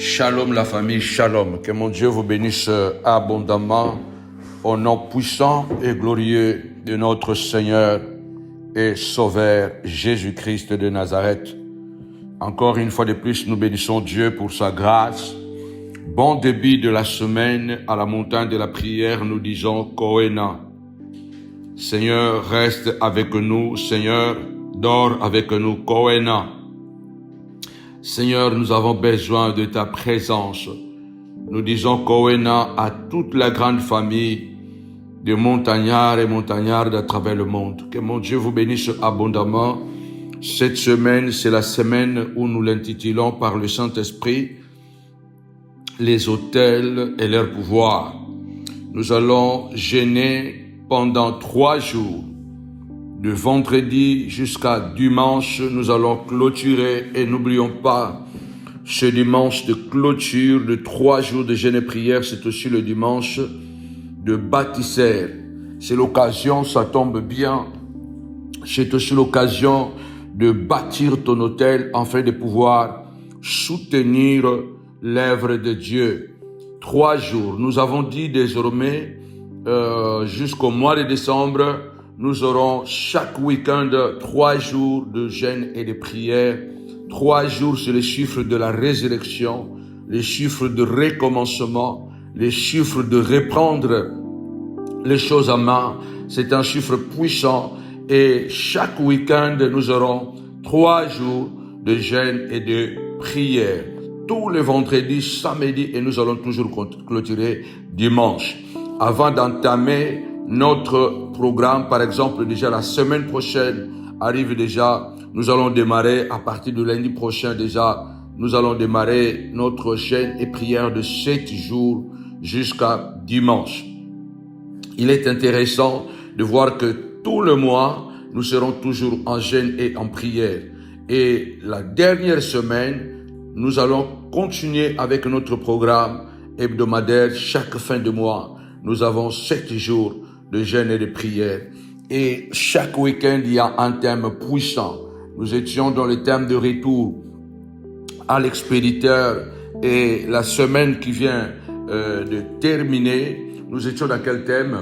Shalom la famille, shalom. Que mon Dieu vous bénisse abondamment au nom puissant et glorieux de notre Seigneur et Sauveur Jésus-Christ de Nazareth. Encore une fois de plus, nous bénissons Dieu pour sa grâce. Bon début de la semaine à la montagne de la prière, nous disons Kohéna. Seigneur, reste avec nous. Seigneur, dors avec nous. Kohéna. Seigneur, nous avons besoin de ta présence. Nous disons Kohéna à toute la grande famille de montagnards et montagnardes à travers le monde. Que mon Dieu vous bénisse abondamment. Cette semaine, c'est la semaine où nous l'intitulons par le Saint-Esprit, les autels et leur pouvoir. Nous allons jeûner pendant 3 jours. De vendredi jusqu'à dimanche, nous allons clôturer et n'oublions pas ce dimanche de clôture de 3 jours de jeûne et prière, c'est aussi le dimanche de baptistère. C'est l'occasion, ça tombe bien, c'est aussi l'occasion de bâtir ton autel afin de pouvoir soutenir l'œuvre de Dieu. 3 jours, nous avons dit désormais jusqu'au mois de décembre, nous aurons chaque week-end 3 jours de jeûne et de prière. 3 jours, c'est le chiffre de la résurrection, le chiffre de recommencement, le chiffre de reprendre les choses en main. C'est un chiffre puissant et chaque week-end, nous aurons 3 jours de jeûne et de prière. Tous les vendredis, samedis et nous allons toujours clôturer dimanche. Avant d'entamer notre programme, par exemple, déjà la semaine prochaine arrive déjà. Nous allons démarrer à partir de lundi prochain déjà. Nous allons démarrer notre jeûne et prière de 7 jours jusqu'à dimanche. Il est intéressant de voir que tout le mois, nous serons toujours en jeûne et en prière. Et la dernière semaine, nous allons continuer avec notre programme hebdomadaire chaque fin de mois. Nous avons 7 jours de jeûne et de prière. Et chaque week-end, il y a un thème puissant. Nous étions dans le thème de retour à l'expéditeur. Et la semaine qui vient de terminer, nous étions dans quel thème?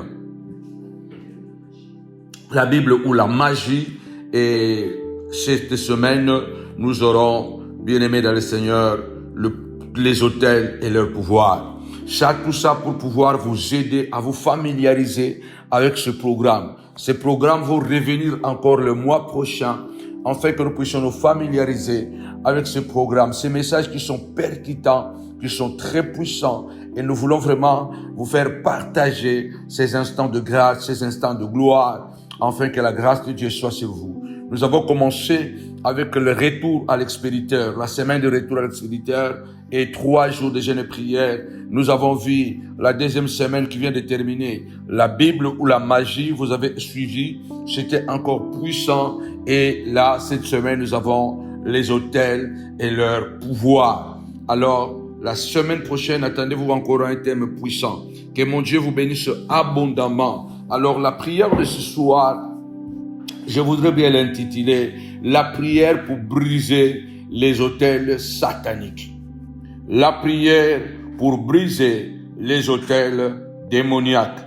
La Bible ou la magie. Et cette semaine, nous aurons, bien aimé dans le Seigneur, les autels et leur pouvoir. Tout ça pour pouvoir vous aider à vous familiariser avec ce programme. Ce programme va revenir encore le mois prochain, afin que nous puissions nous familiariser avec ce programme. Ces messages qui sont percutants, qui sont très puissants, et nous voulons vraiment vous faire partager ces instants de grâce, ces instants de gloire, afin que la grâce de Dieu soit sur vous. Nous avons commencé avec le retour à l'expéditeur, la semaine de retour à l'expéditeur et 3 jours de jeûne et prière. Nous avons vu la deuxième semaine qui vient de terminer, la Bible ou la magie, vous avez suivi, c'était encore puissant. Et là, cette semaine, nous avons les autels et leur pouvoir. Alors, la semaine prochaine, attendez-vous encore un thème puissant. Que mon Dieu vous bénisse abondamment. Alors, la prière de ce soir, je voudrais bien l'intituler « La prière pour briser les autels sataniques ». La prière pour briser les autels démoniaques,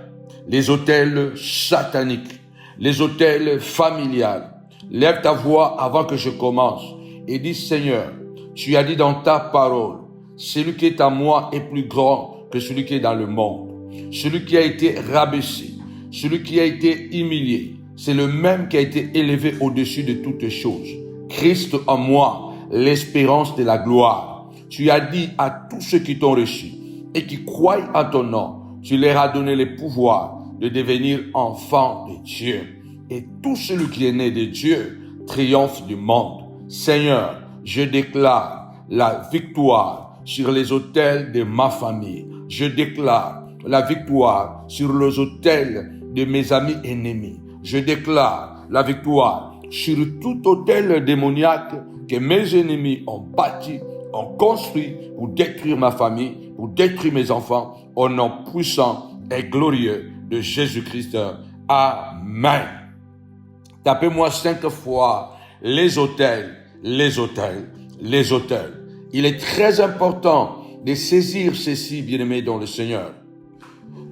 les autels sataniques, les autels familiales. Lève ta voix avant que je commence et dis « Seigneur, tu as dit dans ta parole, celui qui est à moi est plus grand que celui qui est dans le monde. Celui qui a été rabaissé, celui qui a été humilié, c'est le même qui a été élevé au-dessus de toutes choses. Christ en moi, l'espérance de la gloire. Tu as dit à tous ceux qui t'ont reçu et qui croient à ton nom, tu leur as donné le pouvoir de devenir enfants de Dieu. Et tout celui qui est né de Dieu triomphe du monde. Seigneur, je déclare la victoire sur les autels de ma famille. Je déclare la victoire sur les autels de mes amis ennemis. Je déclare la victoire sur tout autel démoniaque que mes ennemis ont bâti, ont construit pour détruire ma famille, pour détruire mes enfants, au nom puissant et glorieux de Jésus-Christ. Amen. Tapez-moi 5 fois les autels, les autels, les autels. Il est très important de saisir ceci, bien-aimés dans le Seigneur.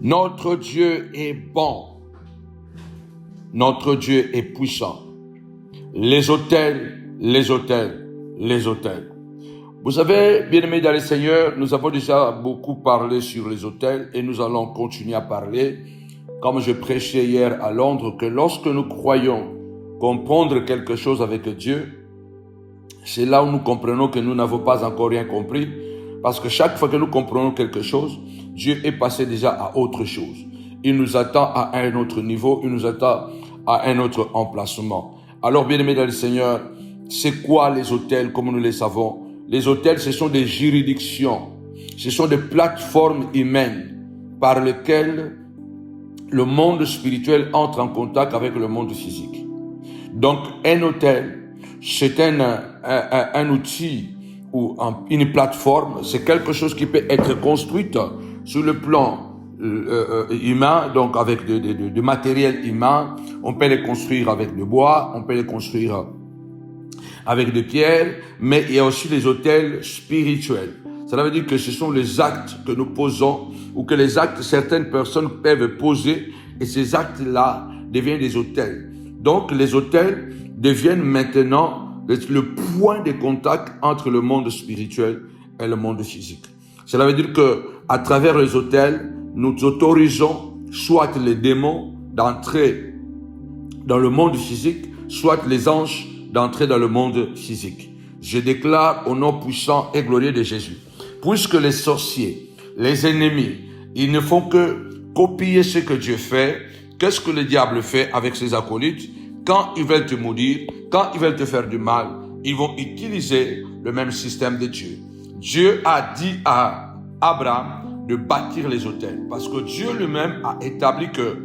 Notre Dieu est bon. Notre Dieu est puissant. Les autels, les autels, les autels. Vous savez, bien-aimés dans le Seigneur, nous avons déjà beaucoup parlé sur les autels et nous allons continuer à parler, comme je prêchais hier à Londres, que lorsque nous croyons comprendre quelque chose avec Dieu, c'est là où nous comprenons que nous n'avons pas encore rien compris, parce que chaque fois que nous comprenons quelque chose, Dieu est passé déjà à autre chose. Il nous attend à un autre niveau, il nous attend à un autre emplacement. Alors, bien-aimés dans le Seigneur, c'est quoi les autels comme nous les savons? Les autels, ce sont des juridictions, ce sont des plateformes humaines par lesquelles le monde spirituel entre en contact avec le monde physique. Donc, un autel, c'est un outil ou une plateforme, c'est quelque chose qui peut être construite sur le plan humain, donc avec de matériel humain. On peut les construire avec du bois, on peut les construire avec des pierres, mais il y a aussi les autels spirituels. Cela veut dire que ce sont les actes que nous posons ou que les actes certaines personnes peuvent poser et ces actes-là deviennent des autels. Donc les autels deviennent maintenant le point de contact entre le monde spirituel et le monde physique. Cela veut dire que à travers les autels, nous autorisons soit les démons d'entrer dans le monde physique, soit les anges d'entrer dans le monde physique. Je déclare au nom puissant et glorieux de Jésus, puisque les sorciers, les ennemis, ils ne font que copier ce que Dieu fait. Qu'est-ce que le diable fait avec ses acolytes? Quand ils veulent te maudire, quand ils veulent te faire du mal, ils vont utiliser le même système de Dieu. Dieu a dit à Abraham de bâtir les autels, parce que Dieu lui-même a établi que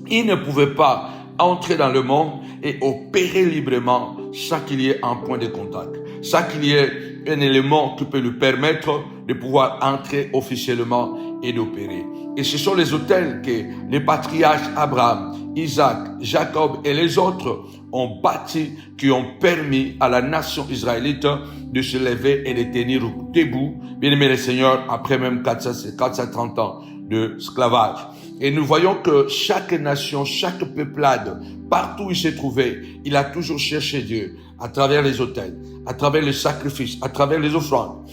il ne pouvait pas entrer dans le monde et opérer librement sans qu'il y ait un point de contact, sans qu'il y ait un élément qui peut lui permettre de pouvoir entrer officiellement et d'opérer. Et ce sont les autels que les patriarches Abraham, Isaac, Jacob et les autres ont bâtis, qui ont permis à la nation israélite de se lever et de tenir debout, bien aimé le Seigneur, après même 430 ans d'esclavage. Et nous voyons que chaque nation, chaque peuplade, partout où il s'est trouvé, il a toujours cherché Dieu à travers les autels, à travers les sacrifices, à travers les offrandes.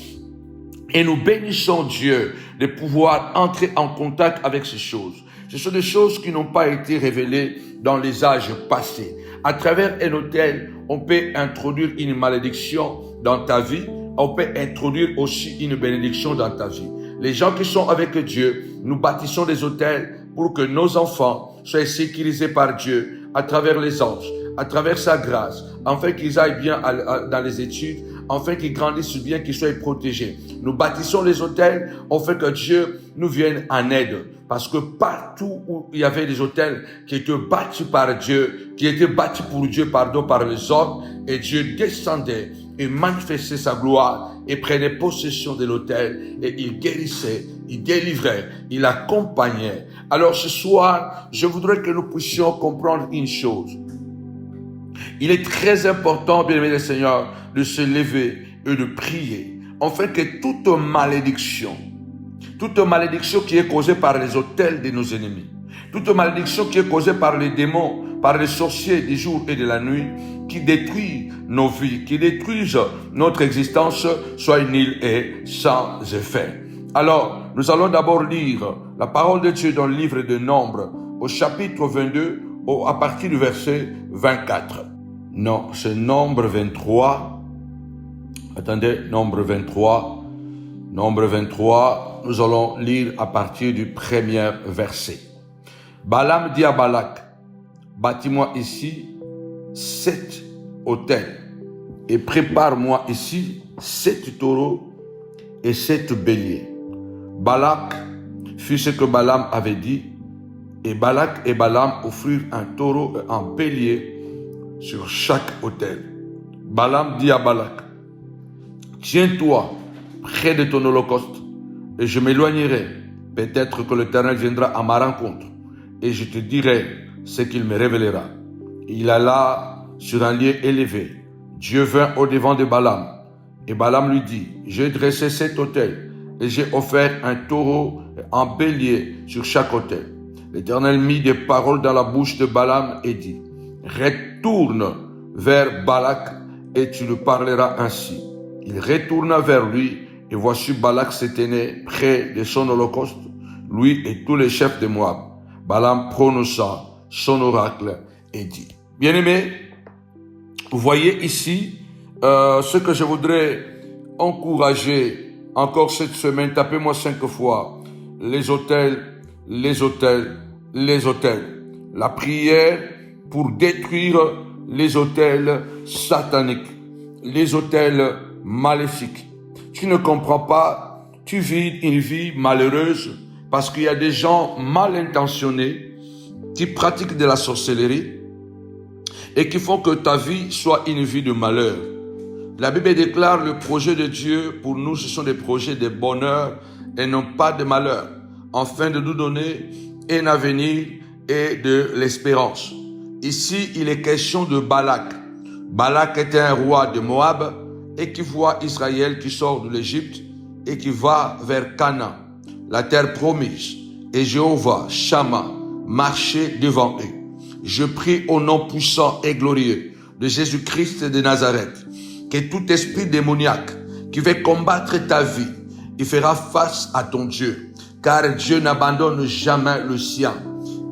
Et nous bénissons Dieu de pouvoir entrer en contact avec ces choses. Ce sont des choses qui n'ont pas été révélées dans les âges passés. À travers un autel, on peut introduire une malédiction dans ta vie. On peut introduire aussi une bénédiction dans ta vie. Les gens qui sont avec Dieu, nous bâtissons des autels pour que nos enfants soient sécurisés par Dieu à travers les anges, à travers sa grâce, afin qu'ils aillent bien dans les études, afin qu'ils grandissent bien, qu'ils soient protégés. Nous bâtissons les autels, on fait que Dieu nous vienne en aide. Parce que partout où il y avait des autels qui étaient bâtis par Dieu, qui étaient bâtis pour Dieu, par les hommes, et Dieu descendait et manifestait sa gloire et prenait possession de l'autel et il guérissait, il délivrait, il accompagnait. Alors ce soir, je voudrais que nous puissions comprendre une chose. Il est très important, bien-aimé le Seigneur, de se lever et de prier, afin que toute malédiction qui est causée par les autels de nos ennemis, toute malédiction qui est causée par les démons, par les sorciers du jour et de la nuit, qui détruisent nos vies, qui détruisent notre existence, soit nulle et sans effet. Alors, nous allons d'abord lire la parole de Dieu dans le livre de Nombres, au chapitre 22, à partir du verset 24. Non, c'est Nombre 23. Attendez, Nombre 23. Nombre 23, nous allons lire à partir du premier verset. Balaam dit à Balak, bâtis-moi ici 7 autels et prépare-moi ici 7 taureaux et 7 béliers. Balak fit ce que Balaam avait dit, et Balak et Balaam offrirent un taureau et un bélier sur chaque autel. Balaam dit à Balak, tiens-toi près de ton holocauste et je m'éloignerai. Peut-être que l'Éternel viendra à ma rencontre et je te dirai ce qu'il me révélera. Il alla sur un lieu élevé. Dieu vint au devant de Balaam et Balaam lui dit, j'ai dressé cet autel et j'ai offert un taureau en bélier sur chaque autel. L'Éternel mit des paroles dans la bouche de Balaam et dit, retourne vers Balak et tu lui parleras ainsi. Il retourna vers lui et voici Balak se tenait près de son holocauste, lui et tous les chefs de Moab. Balaam prononça son oracle et dit. Bien-aimés, vous voyez ici ce que je voudrais encourager encore cette semaine. Tapez-moi 5 fois. Les autels, les autels, les autels. La prière pour détruire les autels sataniques, les autels maléfiques. Tu ne comprends pas, tu vis une vie malheureuse parce qu'il y a des gens mal intentionnés qui pratiquent de la sorcellerie et qui font que ta vie soit une vie de malheur. La Bible déclare le projet de Dieu pour nous, ce sont des projets de bonheur et non pas de malheur, afin de nous donner un avenir et de l'espérance. Ici, il est question de Balak. Balak était un roi de Moab et qui voit Israël qui sort de l'Égypte et qui va vers Canaan, la terre promise. Et Jéhovah, Shama, marchait devant eux. Je prie au nom puissant et glorieux de Jésus-Christ de Nazareth, que tout esprit démoniaque qui veut combattre ta vie, il fera face à ton Dieu, car Dieu n'abandonne jamais le sien.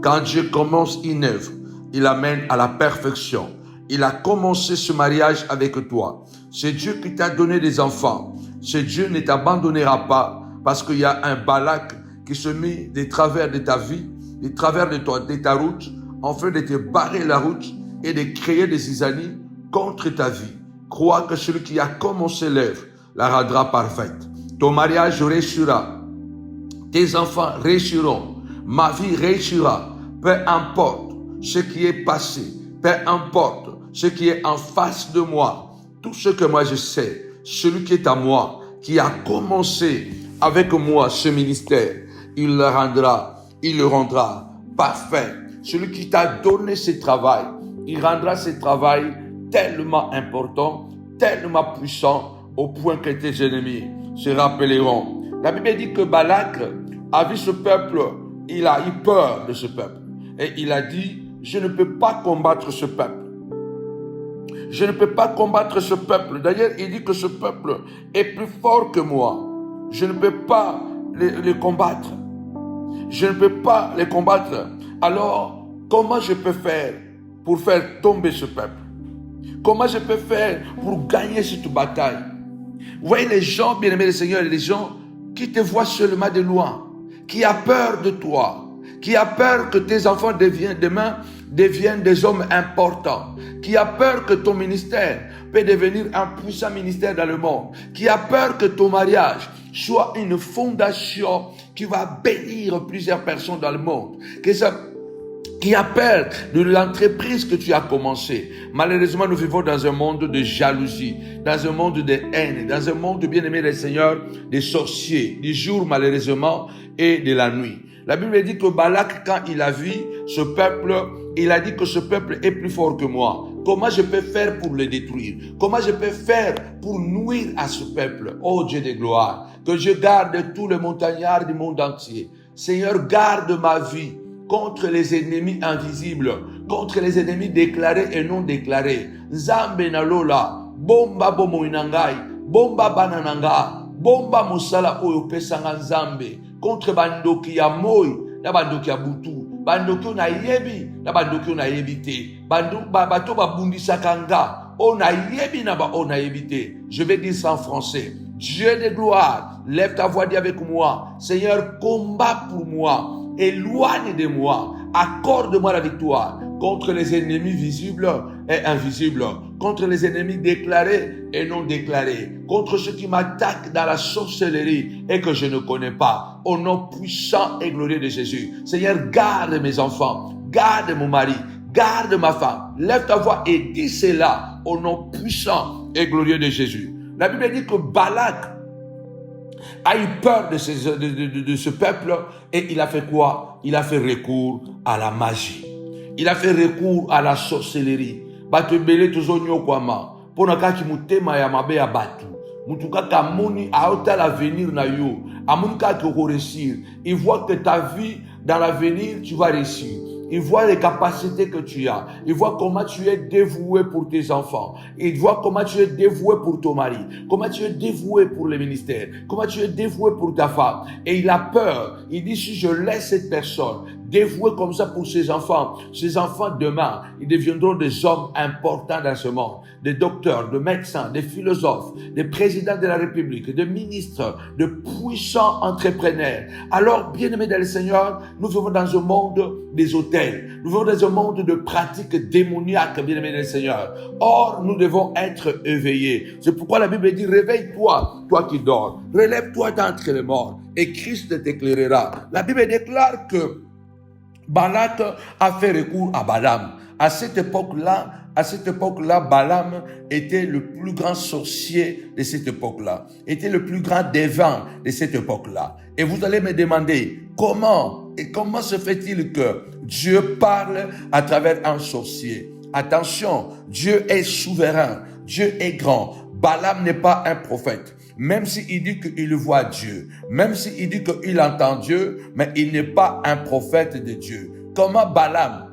Quand Dieu commence une œuvre, il l'amène à la perfection. Il a commencé ce mariage avec toi. C'est Dieu qui t'a donné des enfants. Ce Dieu ne t'abandonnera pas parce qu'il y a un Balak qui se met des travers de ta vie, des travers de ta route, afin de te barrer la route et de créer des zizanies contre ta vie. Crois que celui qui a commencé l'œuvre la rendra parfaite. Ton mariage réussira. Tes enfants réussiront. Ma vie réussira. Peu importe ce qui est passé, peu importe ce qui est en face de moi, tout ce que moi je sais, celui qui est à moi, qui a commencé avec moi ce ministère, il le rendra parfait. Celui qui t'a donné ce travail, il rendra ce travail tellement important, tellement puissant, au point que tes ennemis se rappelleront. La Bible dit que Balak a vu ce peuple, il a eu peur de ce peuple. Et il a dit, je ne peux pas combattre ce peuple. Je ne peux pas combattre ce peuple. D'ailleurs, il dit que ce peuple est plus fort que moi. Je ne peux pas les combattre. Je ne peux pas les combattre. Alors, comment je peux faire pour faire tomber ce peuple? Comment je peux faire pour gagner cette bataille? Vous voyez les gens, bien-aimés du Seigneur, les gens qui te voient seulement de loin, qui a peur de toi, qui a peur que tes enfants demain deviennent des hommes importants, qui a peur que ton ministère peut devenir un puissant ministère dans le monde, qui a peur que ton mariage soit une fondation qui va bénir plusieurs personnes dans le monde, qui a peur de l'entreprise que tu as commencé. Malheureusement, nous vivons dans un monde de jalousie, dans un monde de haine, dans un monde, bien-aimé des seigneurs, des sorciers, du jour malheureusement et de la nuit. La Bible dit que Balak, quand il a vu ce peuple, il a dit que ce peuple est plus fort que moi. Comment je peux faire pour le détruire? Comment je peux faire pour nuire à ce peuple? Oh Dieu de gloire, que je garde tous les montagnards du monde entier. Seigneur, garde ma vie contre les ennemis invisibles, contre les ennemis déclarés et non déclarés. Nzambe na lola, bomba bomo inangai, bomba banananga, bomba musala oyo pesanga nzambe, contre bandoki ya moi, na bandoki ya butu, bandoki na yebi, na bandoki na yebite, bato babundisaka nga, ona yebi na ba ona yebite. Je vais dire ça en français. Dieu de gloire, lève ta voix, dis avec moi, Seigneur, combat pour moi. Éloigne de moi, accorde-moi la victoire contre les ennemis visibles et invisibles, contre les ennemis déclarés et non déclarés, contre ceux qui m'attaquent dans la sorcellerie et que je ne connais pas. Au nom puissant et glorieux de Jésus, Seigneur, garde mes enfants, garde mon mari, garde ma femme. Lève ta voix et dis cela au nom puissant et glorieux de Jésus. La Bible dit que Balak a eu peur de ce peuple et il a fait quoi? Il a fait recours à la magie. Il a fait recours à la sorcellerie. Bato ebele tozonyo kwama. Pona kaki mutema ya mabe ya batu. mutuka kamoni aota l'avenir na yo, amunika que réussir. Il voit que ta vie dans l'avenir tu vas réussir. Il voit les capacités que tu as. Il voit comment tu es dévoué pour tes enfants. Il voit comment tu es dévoué pour ton mari. Comment tu es dévoué pour le ministère. Comment tu es dévoué pour ta femme. Et il a peur. Il dit, si je laisse cette personne dévouée comme ça pour ses enfants demain, ils deviendront des hommes importants dans ce monde. Des docteurs, des médecins, des philosophes, des présidents de la République, des ministres, de puissants entrepreneurs. Alors, bien-aimés dans le Seigneur, nous vivons dans un monde des hôtels. Nous vivons dans un monde de pratiques démoniaques, bien-aimés dans le Seigneur. Or, nous devons être éveillés. C'est pourquoi la Bible dit, réveille-toi, toi qui dors. Relève-toi d'entre les morts et Christ t'éclairera. La Bible déclare que Balak a fait recours à Balaam. À cette époque-là, Balaam était le plus grand sorcier de cette époque-là, était le plus grand devin de cette époque-là. Et vous allez me demander comment se fait-il que Dieu parle à travers un sorcier? Attention, Dieu est souverain, Dieu est grand. Balaam n'est pas un prophète. Même s'il dit qu'il voit Dieu, même s'il dit qu'il entend Dieu, mais il n'est pas un prophète de Dieu. Comment Balaam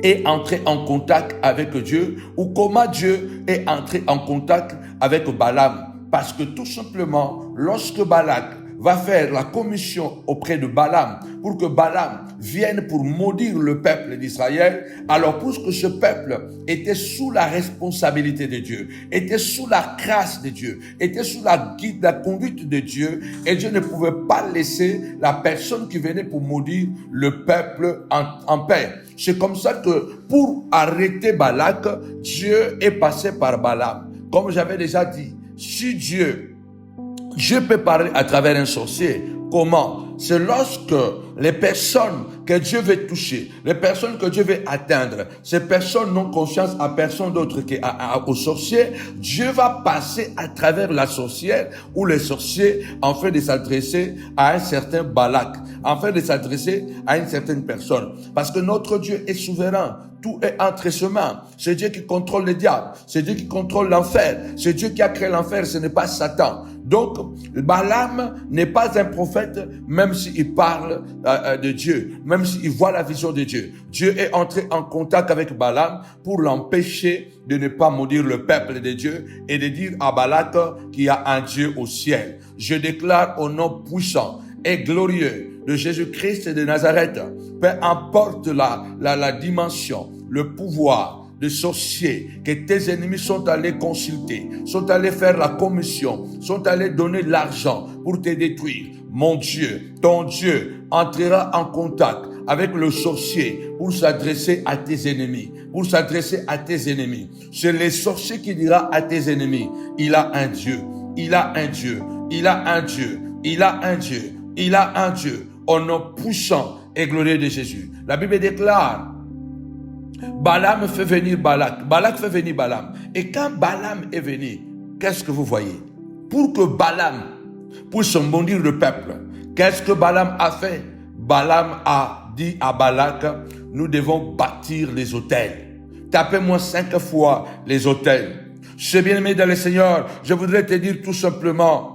est entré en contact avec Dieu ou comment Dieu est entré en contact avec Balaam? Parce que tout simplement, lorsque Balak va faire la commission auprès de Balaam pour que Balaam vienne pour maudire le peuple d'Israël, alors puisque ce peuple était sous la responsabilité de Dieu, était sous la grâce de Dieu, était sous la conduite de Dieu, et Dieu ne pouvait pas laisser la personne qui venait pour maudire le peuple en paix. C'est comme ça que pour arrêter Balak, Dieu est passé par Balaam. Comme j'avais déjà dit, si Dieu peut parler à travers un sorcier. Comment? C'est lorsque les personnes que Dieu veut toucher, les personnes que Dieu veut atteindre, ces personnes n'ont confiance à personne d'autre qu'au sorcier. Dieu va passer à travers la sorcière ou le sorcier afin de s'adresser à un certain Balak, afin de s'adresser à une certaine personne. Parce que notre Dieu est souverain. Tout est entre ses mains. C'est Dieu qui contrôle le diable. C'est Dieu qui contrôle l'enfer. C'est Dieu qui a créé l'enfer. Ce n'est pas Satan. Donc, Balaam n'est pas un prophète, même s'il parle de Dieu, même s'il voit la vision de Dieu. Dieu est entré en contact avec Balaam pour l'empêcher de ne pas maudire le peuple de Dieu et de dire à Balak qu'il y a un Dieu au ciel. Je déclare au nom puissant et glorieux de Jésus-Christ de Nazareth, peu importe la dimension, le pouvoir de sorciers que tes ennemis sont allés consulter, sont allés faire la commission, sont allés donner de l'argent pour te détruire. Mon Dieu, ton Dieu entrera en contact avec le sorcier pour s'adresser à tes ennemis, pour s'adresser à tes ennemis. C'est le sorcier qui dira à tes ennemis, il a un Dieu, il a un Dieu, il a un Dieu, il a un Dieu, il a un Dieu, au nom puissant et glorieux de Jésus. La Bible déclare, Balaam fait venir Balak, Balak fait venir Balaam. Et quand Balaam est venu, qu'est-ce que vous voyez? Pour que Balaam puisse bondir le peuple, qu'est-ce que Balaam a fait? Balaam a dit à Balak, nous devons bâtir les autels. Tapez-moi 5 fois les autels. C'est bien-aimé dans le Seigneur, je voudrais te dire tout simplement,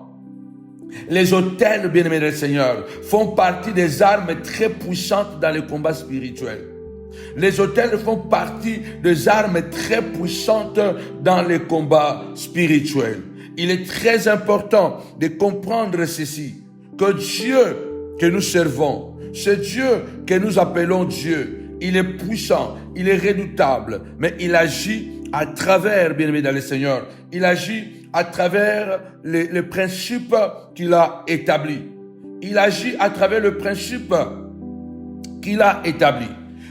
les autels, bien-aimés dans le Seigneur, font partie des armes très puissantes dans le combat spirituel. Les autels font partie des armes très puissantes dans les combats spirituels. Il est très important de comprendre ceci, que Dieu que nous servons, ce Dieu que nous appelons Dieu, il est puissant, il est redoutable, mais il agit à travers, bien-aimé dans le Seigneur, il agit à travers les principes qu'il a établis. Il agit à travers le principe qu'il a établi.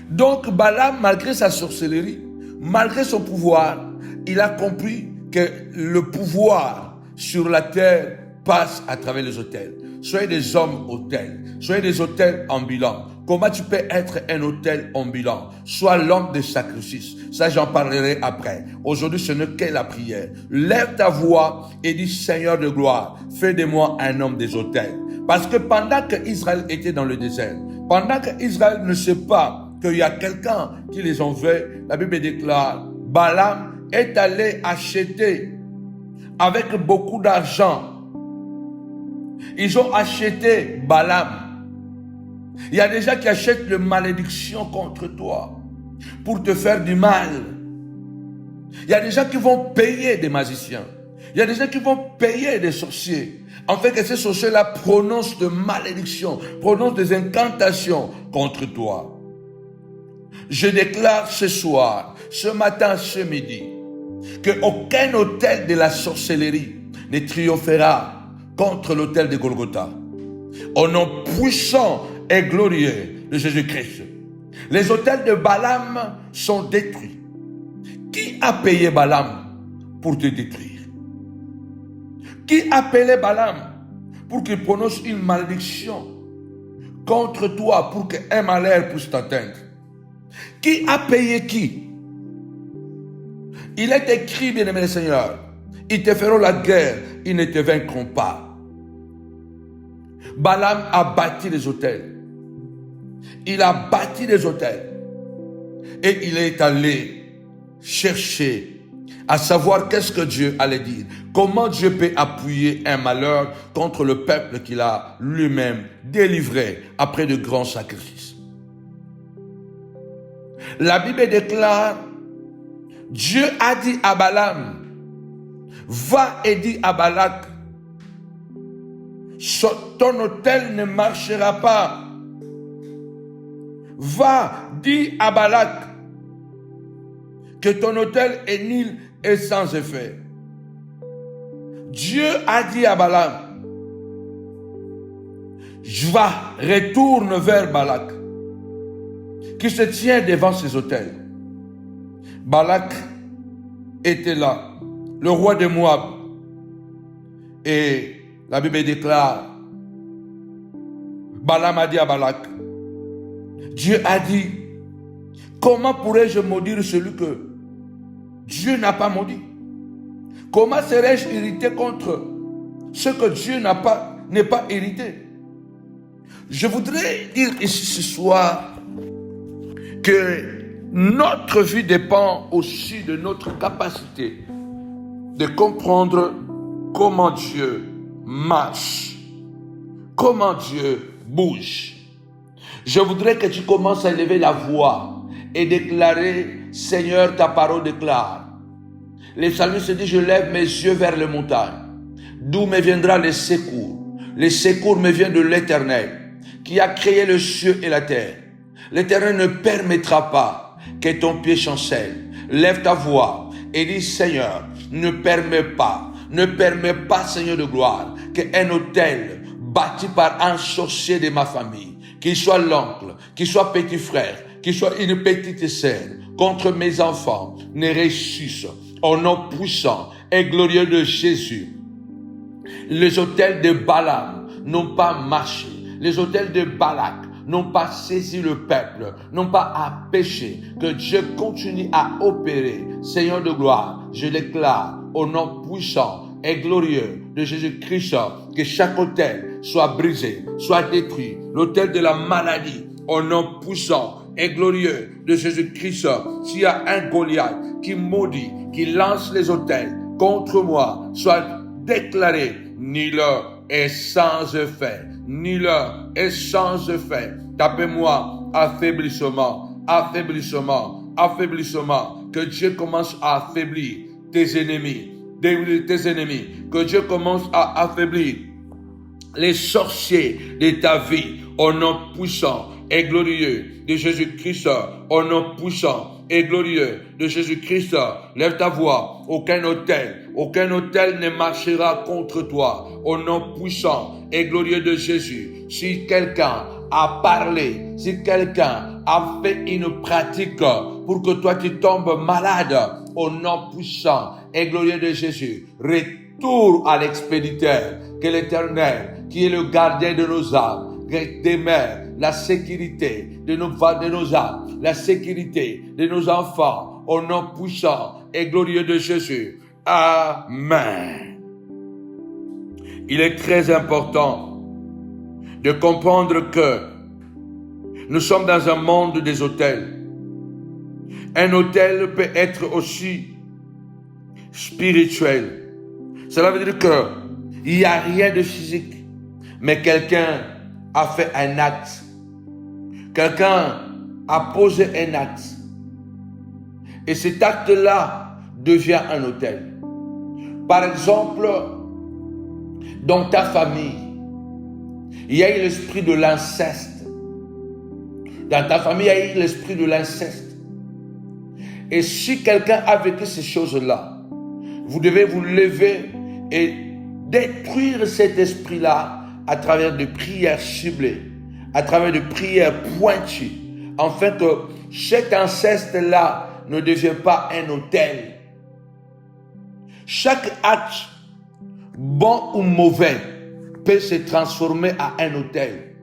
Donc Balaam, malgré sa sorcellerie, malgré son pouvoir, il a compris que le pouvoir sur la terre passe à travers les autels. Soyez des hommes autels, soyez des autels ambulants. Comment tu peux être un autel ambulant? Sois l'homme de sacrifice. Ça, j'en parlerai après. Aujourd'hui, ce n'est que la prière. Lève ta voix et dis, Seigneur de gloire, fais de moi un homme des autels. Parce que pendant qu'Israël était dans le désert, pendant qu'Israël ne sait pas qu'il y a quelqu'un qui les envoie, la Bible déclare, Balaam est allé acheter avec beaucoup d'argent, ils ont acheté Balaam. Il y a des gens qui achètent la malédiction contre toi pour te faire du mal. Il y a des gens qui vont payer des magiciens. Il y a des gens qui vont payer des sorciers. En fait, que ces sorciers-là prononcent de malédictions, prononcent des incantations contre toi. Je déclare ce soir, ce matin, ce midi, qu'aucun autel de la sorcellerie ne triomphera contre l'autel de Golgotha. Au nom puissant et glorieux de Jésus-Christ. Les autels de Balaam sont détruits. Qui a payé Balaam pour te détruire? Qui a appelé Balaam pour qu'il prononce une malédiction contre toi pour qu'un malheur puisse t'atteindre? Qui a payé qui? Il est écrit, bien-aimé Seigneur, ils te feront la guerre, ils ne te vaincront pas. Balaam a bâti des autels. Il a bâti des autels. Et il est allé chercher à savoir qu'est-ce que Dieu allait dire. Comment Dieu peut appuyer un malheur contre le peuple qu'il a lui-même délivré après de grands sacrifices. La Bible déclare, Dieu a dit à Balaam, va et dis à Balak, ton autel ne marchera pas. Va, dis à Balak que ton autel est nul et sans effet. Dieu a dit à Balaam, retourne vers Balak, qui se tient devant ses autels. Balak était là, le roi de Moab. Et la Bible déclare, Balaam a dit à Balak, Dieu a dit, comment pourrais-je maudire celui que Dieu n'a pas maudit? Comment serais-je irrité contre ce que Dieu n'est pas irrité? Je voudrais dire ici ce soir que notre vie dépend aussi de notre capacité de comprendre comment Dieu marche, comment Dieu bouge. Je voudrais que tu commences à élever la voix et déclarer, Seigneur, ta parole déclare. Les psalmistes disent, je lève mes yeux vers les montagnes. D'où me viendra le secours? Le secours me vient de l'Éternel, qui a créé le ciel et la terre. L'Éternel ne permettra pas que ton pied chancelle. Lève ta voix et dis, Seigneur, ne permets pas, Seigneur de gloire, qu'un autel bâti par un sorcier de ma famille, qu'il soit l'oncle, qu'il soit petit frère, qu'il soit une petite sœur, contre mes enfants, ne réussisse. Au nom puissant et glorieux de Jésus. Les autels de Balaam n'ont pas marché. Les autels de Balak n'ont pas saisi le peuple, n'ont pas empêché que Dieu continue à opérer. Seigneur de gloire, je déclare au nom puissant et glorieux de Jésus-Christ que chaque autel soit brisé, soit détruit. L'autel de la maladie, au nom puissant et glorieux de Jésus-Christ, s'il y a un Goliath qui maudit, qui lance les autels contre moi, soit déclaré nul et sans effet. Nul et sans effet. Tapez-moi affaiblissement, affaiblissement, affaiblissement. Que Dieu commence à affaiblir tes ennemis, tes ennemis. Que Dieu commence à affaiblir les sorciers de ta vie au nom puissant et glorieux de Jésus-Christ, au nom puissant et glorieux de Jésus-Christ. Lève ta voix. Aucun autel ne marchera contre toi. Au nom puissant et glorieux de Jésus. Si quelqu'un a parlé, si quelqu'un a fait une pratique pour que toi tu tombes malade, au nom puissant et glorieux de Jésus, retour à l'expéditeur, que l'Éternel, qui est le gardien de nos âmes, demeure la sécurité de nos âmes, la sécurité de nos enfants, au nom puissant et glorieux de Jésus. Amen. Il est très important de comprendre que nous sommes dans un monde des autels. Un autel peut être aussi spirituel. Cela veut dire qu'il n'y a rien de physique, mais quelqu'un a fait un acte. Quelqu'un a posé un acte. Et cet acte-là devient un autel. Par exemple, dans ta famille, il y a eu l'esprit de l'inceste. Dans ta famille, il y a eu l'esprit de l'inceste. Et si quelqu'un a vécu ces choses-là, vous devez vous lever et détruire cet esprit-là à travers de prières ciblées, à travers de prières pointues, afin que cet inceste-là ne devienne pas un autel. Chaque acte, bon ou mauvais, peut se transformer en un autel.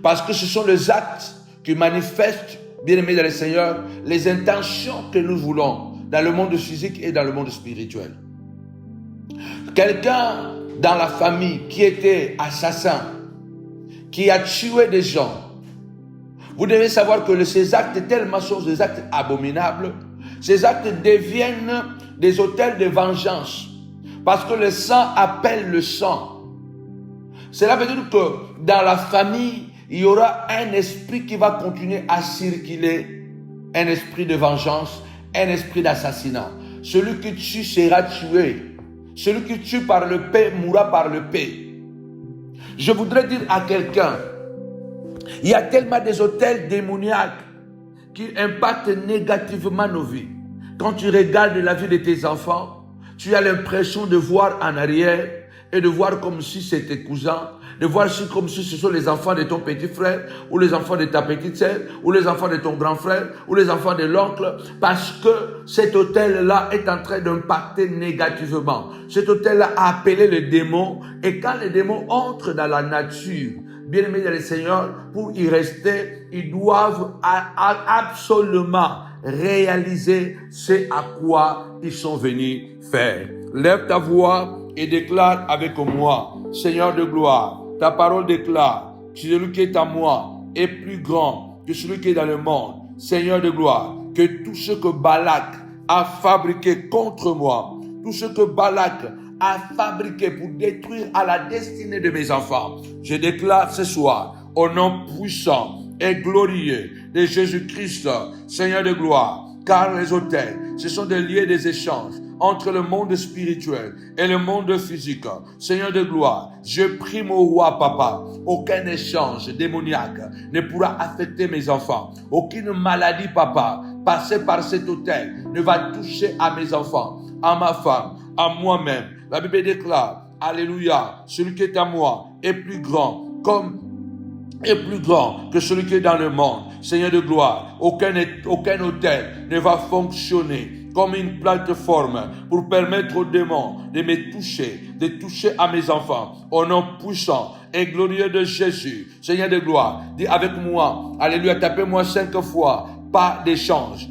Parce que ce sont les actes qui manifestent, bien-aimés dans le Seigneur, les intentions que nous voulons dans le monde physique et dans le monde spirituel. Quelqu'un dans la famille qui était assassin, qui a tué des gens, vous devez savoir que ces actes, tellement sont des actes abominables, ces actes deviennent des autels de vengeance. Parce que le sang appelle le sang. Cela veut dire que dans la famille, il y aura un esprit qui va continuer à circuler, un esprit de vengeance, un esprit d'assassinat. Celui qui tue sera tué. Celui qui tue par le paix mourra par le paix. Je voudrais dire à quelqu'un, il y a tellement des autels démoniaques qui impactent négativement nos vies. Quand tu regardes la vie de tes enfants, tu as l'impression de voir en arrière et de voir comme si c'était tes cousins, de voir comme si ce sont les enfants de ton petit frère, ou les enfants de ta petite sœur, ou les enfants de ton grand frère, ou les enfants de l'oncle, parce que cet autel-là est en train d'impacter négativement. Cet autel-là a appelé les démons, et quand les démons entrent dans la nature, bien-aimés dans le Seigneur, pour y rester, ils doivent absolument réaliser ce à quoi ils sont venus faire. Lève ta voix et déclare avec moi, Seigneur de gloire, ta parole déclare, celui qui est à moi est plus grand que celui qui est dans le monde. Seigneur de gloire, que tout ce que Balak a fabriqué contre moi, tout ce que Balak a fabriqué pour détruire à la destinée de mes enfants, je déclare ce soir, au nom puissant et glorieux de Jésus-Christ, Seigneur de gloire, car les autels, ce sont des liens, des échanges entre le monde spirituel et le monde physique. Seigneur de gloire, je prie mon roi, papa, aucun échange démoniaque ne pourra affecter mes enfants. Aucune maladie, papa, passée par cet autel ne va toucher à mes enfants, à ma femme, à moi-même. La Bible déclare, alléluia, celui qui est à moi est plus grand que celui qui est dans le monde. Seigneur de gloire, aucun autel ne va fonctionner comme une plateforme pour permettre aux démons de me toucher, de toucher à mes enfants. Au nom puissant et glorieux de Jésus, Seigneur de gloire, dis avec moi, alléluia, tapez-moi 5 fois, pas d'échange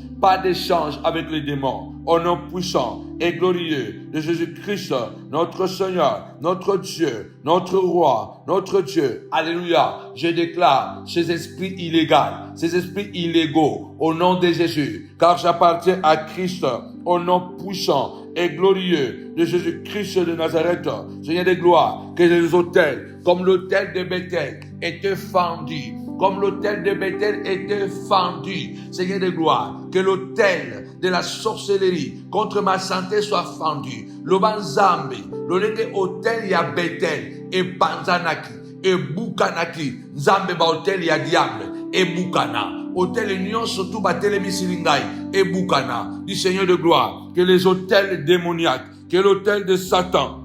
avec les démons. Au nom puissant et glorieux de Jésus-Christ, notre Seigneur, notre Dieu, notre Roi, notre Dieu. Alléluia. Je déclare ces esprits illégaux, au nom de Jésus, car j'appartiens à Christ, au nom puissant et glorieux de Jésus-Christ de Nazareth. Seigneur de gloire, que les autels, comme l'autel de Bethel, étaient fendus. Comme l'autel de Bethel était fendu, Seigneur de gloire, que l'autel de la sorcellerie contre ma santé soit fendu. Lobanzambi, l'oleke autel ya Bethel, et Banzanaki, et Bukanaki, Nzambe ba autel ya diable, et Bukana. Autel union surtout batele misilingai, et Bukana. Du Seigneur de gloire, que les autels démoniaques, que l'autel de Satan,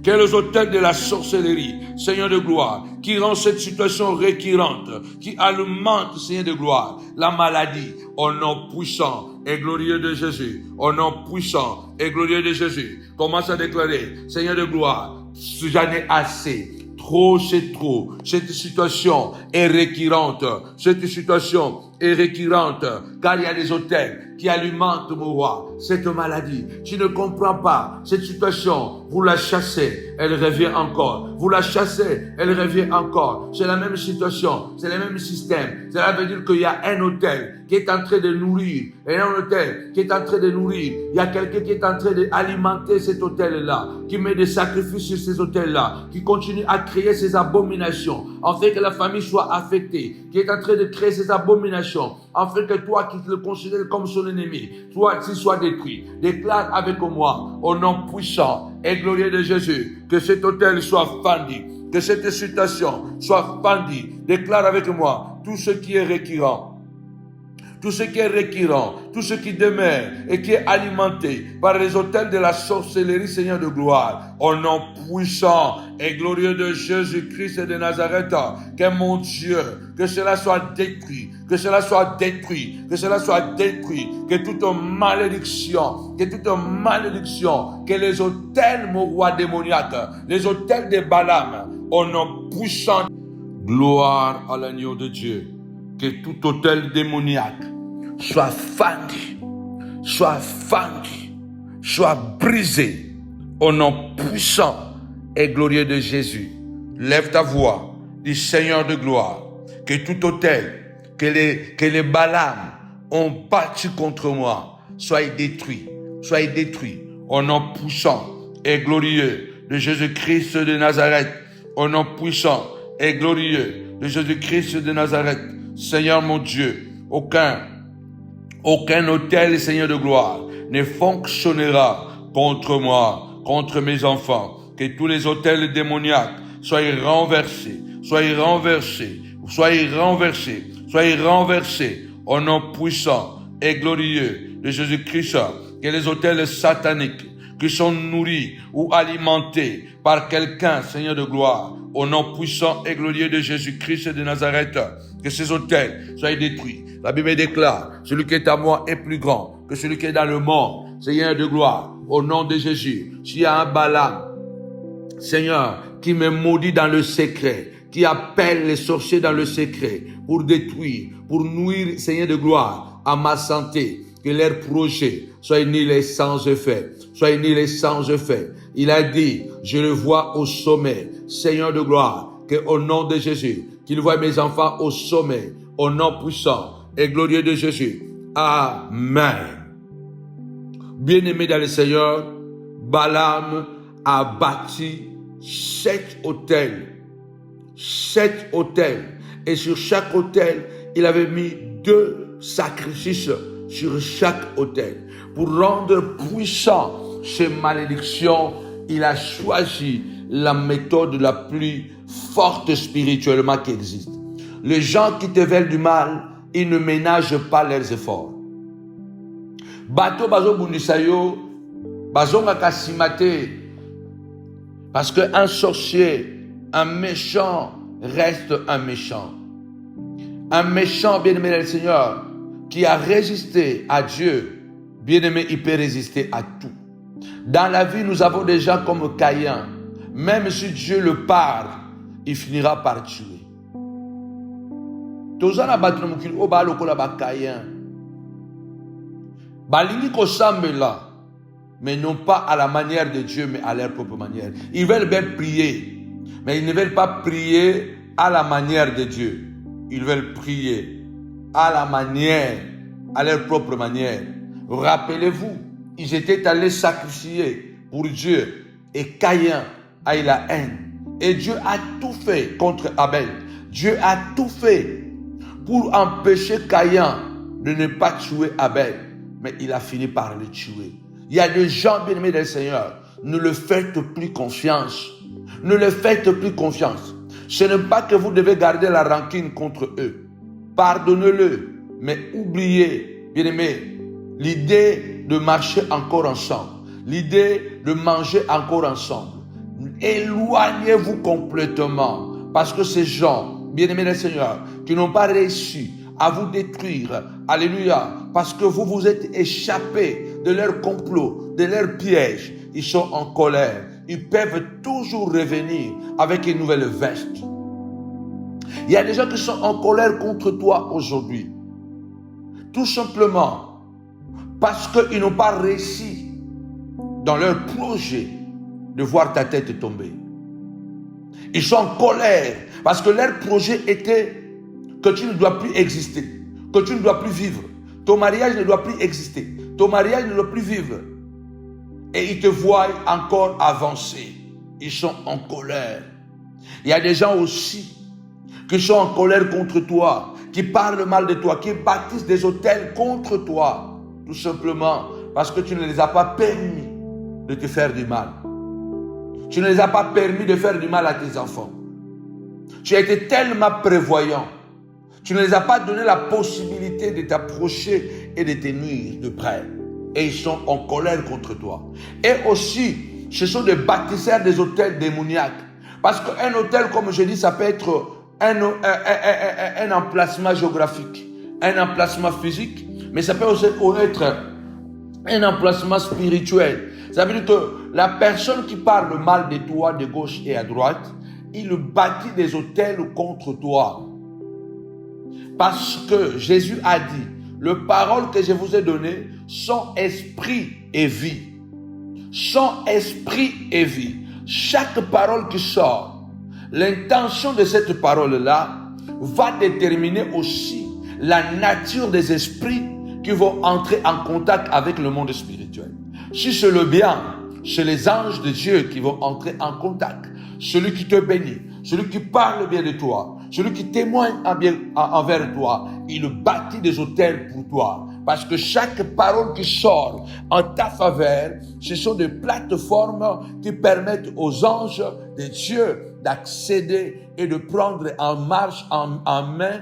que les autels de la sorcellerie, Seigneur de gloire, qui rend cette situation récurrente, qui alimente, Seigneur de gloire, la maladie, au nom puissant et glorieux de Jésus, au nom puissant et glorieux de Jésus. Commence à déclarer, Seigneur de gloire, j'en ai assez. Trop, c'est trop. Cette situation est récurrente. Cette situation est récurrente, car il y a des autels qui alimentent, mon roi, cette maladie. Tu ne comprends pas cette situation. Vous la chassez, elle revient encore. Vous la chassez, elle revient encore. C'est la même situation, c'est le même système. Cela veut dire qu'il y a un autel qui est en train de nourrir, et un autel qui est en train de nourrir. Il y a quelqu'un qui est en train d'alimenter cet autel-là, qui met des sacrifices sur ces autels-là, qui continue à créer ces abominations, en fait que la famille soit affectée, qui est en train de créer ces abominations, en fait que toi qui le considères comme son ennemi, toi qui sois détruit. Déclare avec moi, au nom puissant et glorieux de Jésus, que cet autel soit fendu, que cette situation soit fendue. Déclare avec moi, tout ce qui est récurrent, tout ce qui est récurrent, tout ce qui demeure et qui est alimenté par les autels de la sorcellerie, Seigneur de gloire, au nom puissant et glorieux de Jésus-Christ de Nazareth, que mon Dieu, que cela soit détruit, que cela soit détruit, que cela soit détruit, que toute malédiction, que les autels, mon roi démoniaque, les autels de Balaam, au nom puissant, gloire à l'agneau de Dieu, que tout autel démoniaque soit fendu, soit brisé au nom puissant et glorieux de Jésus. Lève ta voix, dis Seigneur de gloire, que tout autel que les Balaam ont bâti contre moi soit détruit au nom puissant et glorieux de Jésus-Christ de Nazareth, au nom puissant et glorieux de Jésus-Christ de Nazareth. Seigneur mon Dieu, aucun autel, Seigneur de gloire, ne fonctionnera contre moi, contre mes enfants. Que tous les autels démoniaques soient renversés au nom puissant et glorieux de Jésus-Christ. Que les autels sataniques qui sont nourris ou alimentés par quelqu'un, Seigneur de gloire, au nom puissant et glorieux de Jésus-Christ de Nazareth, que ces autels soient détruits. La Bible déclare, celui qui est à moi est plus grand que celui qui est dans le monde. Seigneur de gloire, au nom de Jésus, s'il y a un Balaam, Seigneur, qui me maudit dans le secret, qui appelle les sorciers dans le secret pour détruire, pour nuire, Seigneur de gloire, à ma santé, que leurs projets soient nulés sans effet, Il a dit, je le vois au sommet, Seigneur de gloire, que au nom de Jésus, qu'il voie mes enfants au sommet, au nom puissant et glorieux de Jésus. Amen. Bien-aimé dans le Seigneur, Balaam a bâti 7 autels. Et sur chaque autel, il avait mis 2 sacrifices sur chaque autel. Pour rendre puissant ces malédictions, il a choisi la méthode la plus forte spirituellement qui existe. Les gens qui te veulent du mal, ils ne ménagent pas leurs efforts. Bato bazo bundisayo, bazo ngakasimate, parce qu'un sorcier, un méchant reste un méchant. Un méchant, bien-aimé dans le Seigneur, qui a résisté à Dieu, bien-aimé, il peut résister à tout. Dans la vie, nous avons des gens comme Caïn. Même si Dieu le parle, il finira par tuer. Tozana batramukil oba lokola ba Caïn. Balingi kosambela, mais non pas à la manière de Dieu, mais à leur propre manière. Ils veulent bien prier, mais ils ne veulent pas prier à la manière de Dieu. Ils veulent prier à la manière, à leur propre manière. Rappelez-vous, ils étaient allés sacrifier pour Dieu et Caïn a eu la haine. Et Dieu a tout fait contre Abel. Dieu a tout fait pour empêcher Caïn de ne pas tuer Abel. Mais il a fini par le tuer. Il y a des gens bien-aimés du Seigneur, ne le faites plus confiance. Ne le faites plus confiance. Ce n'est pas que vous devez garder la rancune contre eux. Pardonnez-le, mais oubliez, bien-aimés, l'idée de marcher encore ensemble, l'idée de manger encore ensemble. Éloignez-vous complètement, parce que ces gens, bien-aimés du Seigneur, qui n'ont pas réussi à vous détruire, alléluia, parce que vous vous êtes échappés de leur complot, de leur piège, ils sont en colère. Ils peuvent toujours revenir avec une nouvelle veste. Il y a des gens qui sont en colère contre toi aujourd'hui. Tout simplement parce qu'ils n'ont pas réussi dans leur projet de voir ta tête tomber. Ils sont en colère parce que leur projet était que tu ne dois plus exister, que tu ne dois plus vivre. Ton mariage ne doit plus exister, ton mariage ne doit plus vivre. Et ils te voient encore avancer. Ils sont en colère. Il y a des gens aussi qui sont en colère contre toi, qui parlent mal de toi, qui bâtissent des autels contre toi, tout simplement parce que tu ne les as pas permis de te faire du mal. Tu ne les as pas permis de faire du mal à tes enfants. Tu as été tellement prévoyant. Tu ne les as pas donné la possibilité de t'approcher et de te nuire de près. Et ils sont en colère contre toi. Et aussi, ce sont des bâtisseurs des autels démoniaques. Parce qu'un hôtel, comme je dis, ça peut être un emplacement géographique, un emplacement physique, mais ça peut aussi être un emplacement spirituel. Ça veut dire que la personne qui parle mal de toi, de gauche et à droite, il bâtit des autels contre toi. Parce que Jésus a dit, les paroles que je vous ai données sont esprit et vie. Sont esprit et vie. Chaque parole qui sort, l'intention de cette parole-là va déterminer aussi la nature des esprits qui vont entrer en contact avec le monde spirituel. Si c'est le bien, c'est les anges de Dieu qui vont entrer en contact. Celui qui te bénit, celui qui parle bien de toi, celui qui témoigne envers toi, il bâtit des autels pour toi. Parce que chaque parole qui sort en ta faveur, ce sont des plateformes qui permettent aux anges de Dieu d'accéder et de prendre en marche, en main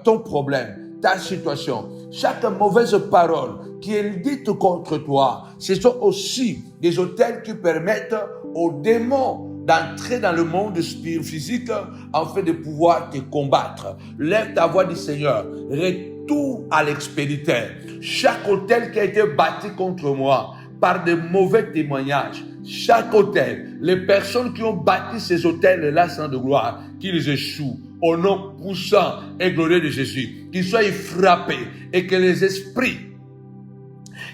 ton problème, ta situation. Chaque mauvaise parole qui est dite contre toi, ce sont aussi des autels qui permettent aux démons d'entrer dans le monde physique afin de pouvoir te combattre. Lève ta voix du Seigneur. Retourne à l'expéditeur. Chaque autel qui a été bâti contre moi par de mauvais témoignages, chaque autel, les personnes qui ont bâti ces autels-là sans de gloire, qu'ils échouent au nom puissant et glorieux de Jésus, qu'ils soient frappés et que les esprits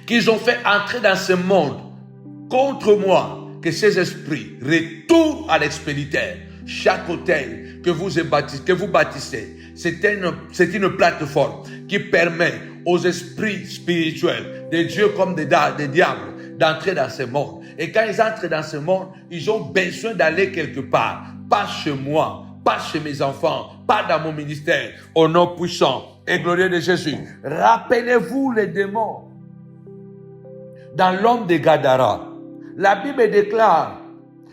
qu'ils ont fait entrer dans ce monde contre moi, que ces esprits retournent à l'expéditeur. Chaque autel que vous bâtissez, c'est une plateforme qui permet aux esprits spirituels, des dieux comme des diables, d'entrer dans ce monde. Et quand ils entrent dans ce monde, ils ont besoin d'aller quelque part. Pas chez moi, pas chez mes enfants, pas dans mon ministère. Au nom puissant et glorieux de Jésus. Rappelez-vous les démons dans l'homme de Gadara. La Bible déclare,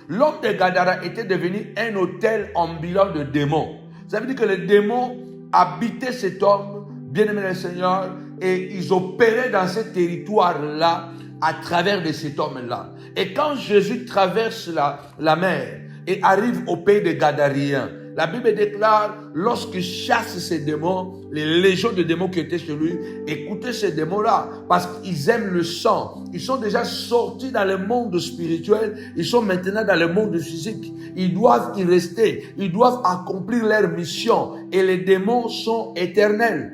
l'homme de Gadara était devenu un hôtel ambulant de démons. Ça veut dire que les démons habitaient cet homme, bien-aimé le Seigneur, et ils opéraient dans ce territoire-là à travers de cet homme-là. Et quand Jésus traverse la mer et arrive au pays des Gadariens, la Bible déclare, lorsqu'il chasse ces démons, les légions de démons qui étaient chez lui, écoutez ces démons-là, parce qu'ils aiment le sang. Ils sont déjà sortis dans le monde spirituel, ils sont maintenant dans le monde physique. Ils doivent y rester, ils doivent accomplir leur mission. Et les démons sont éternels.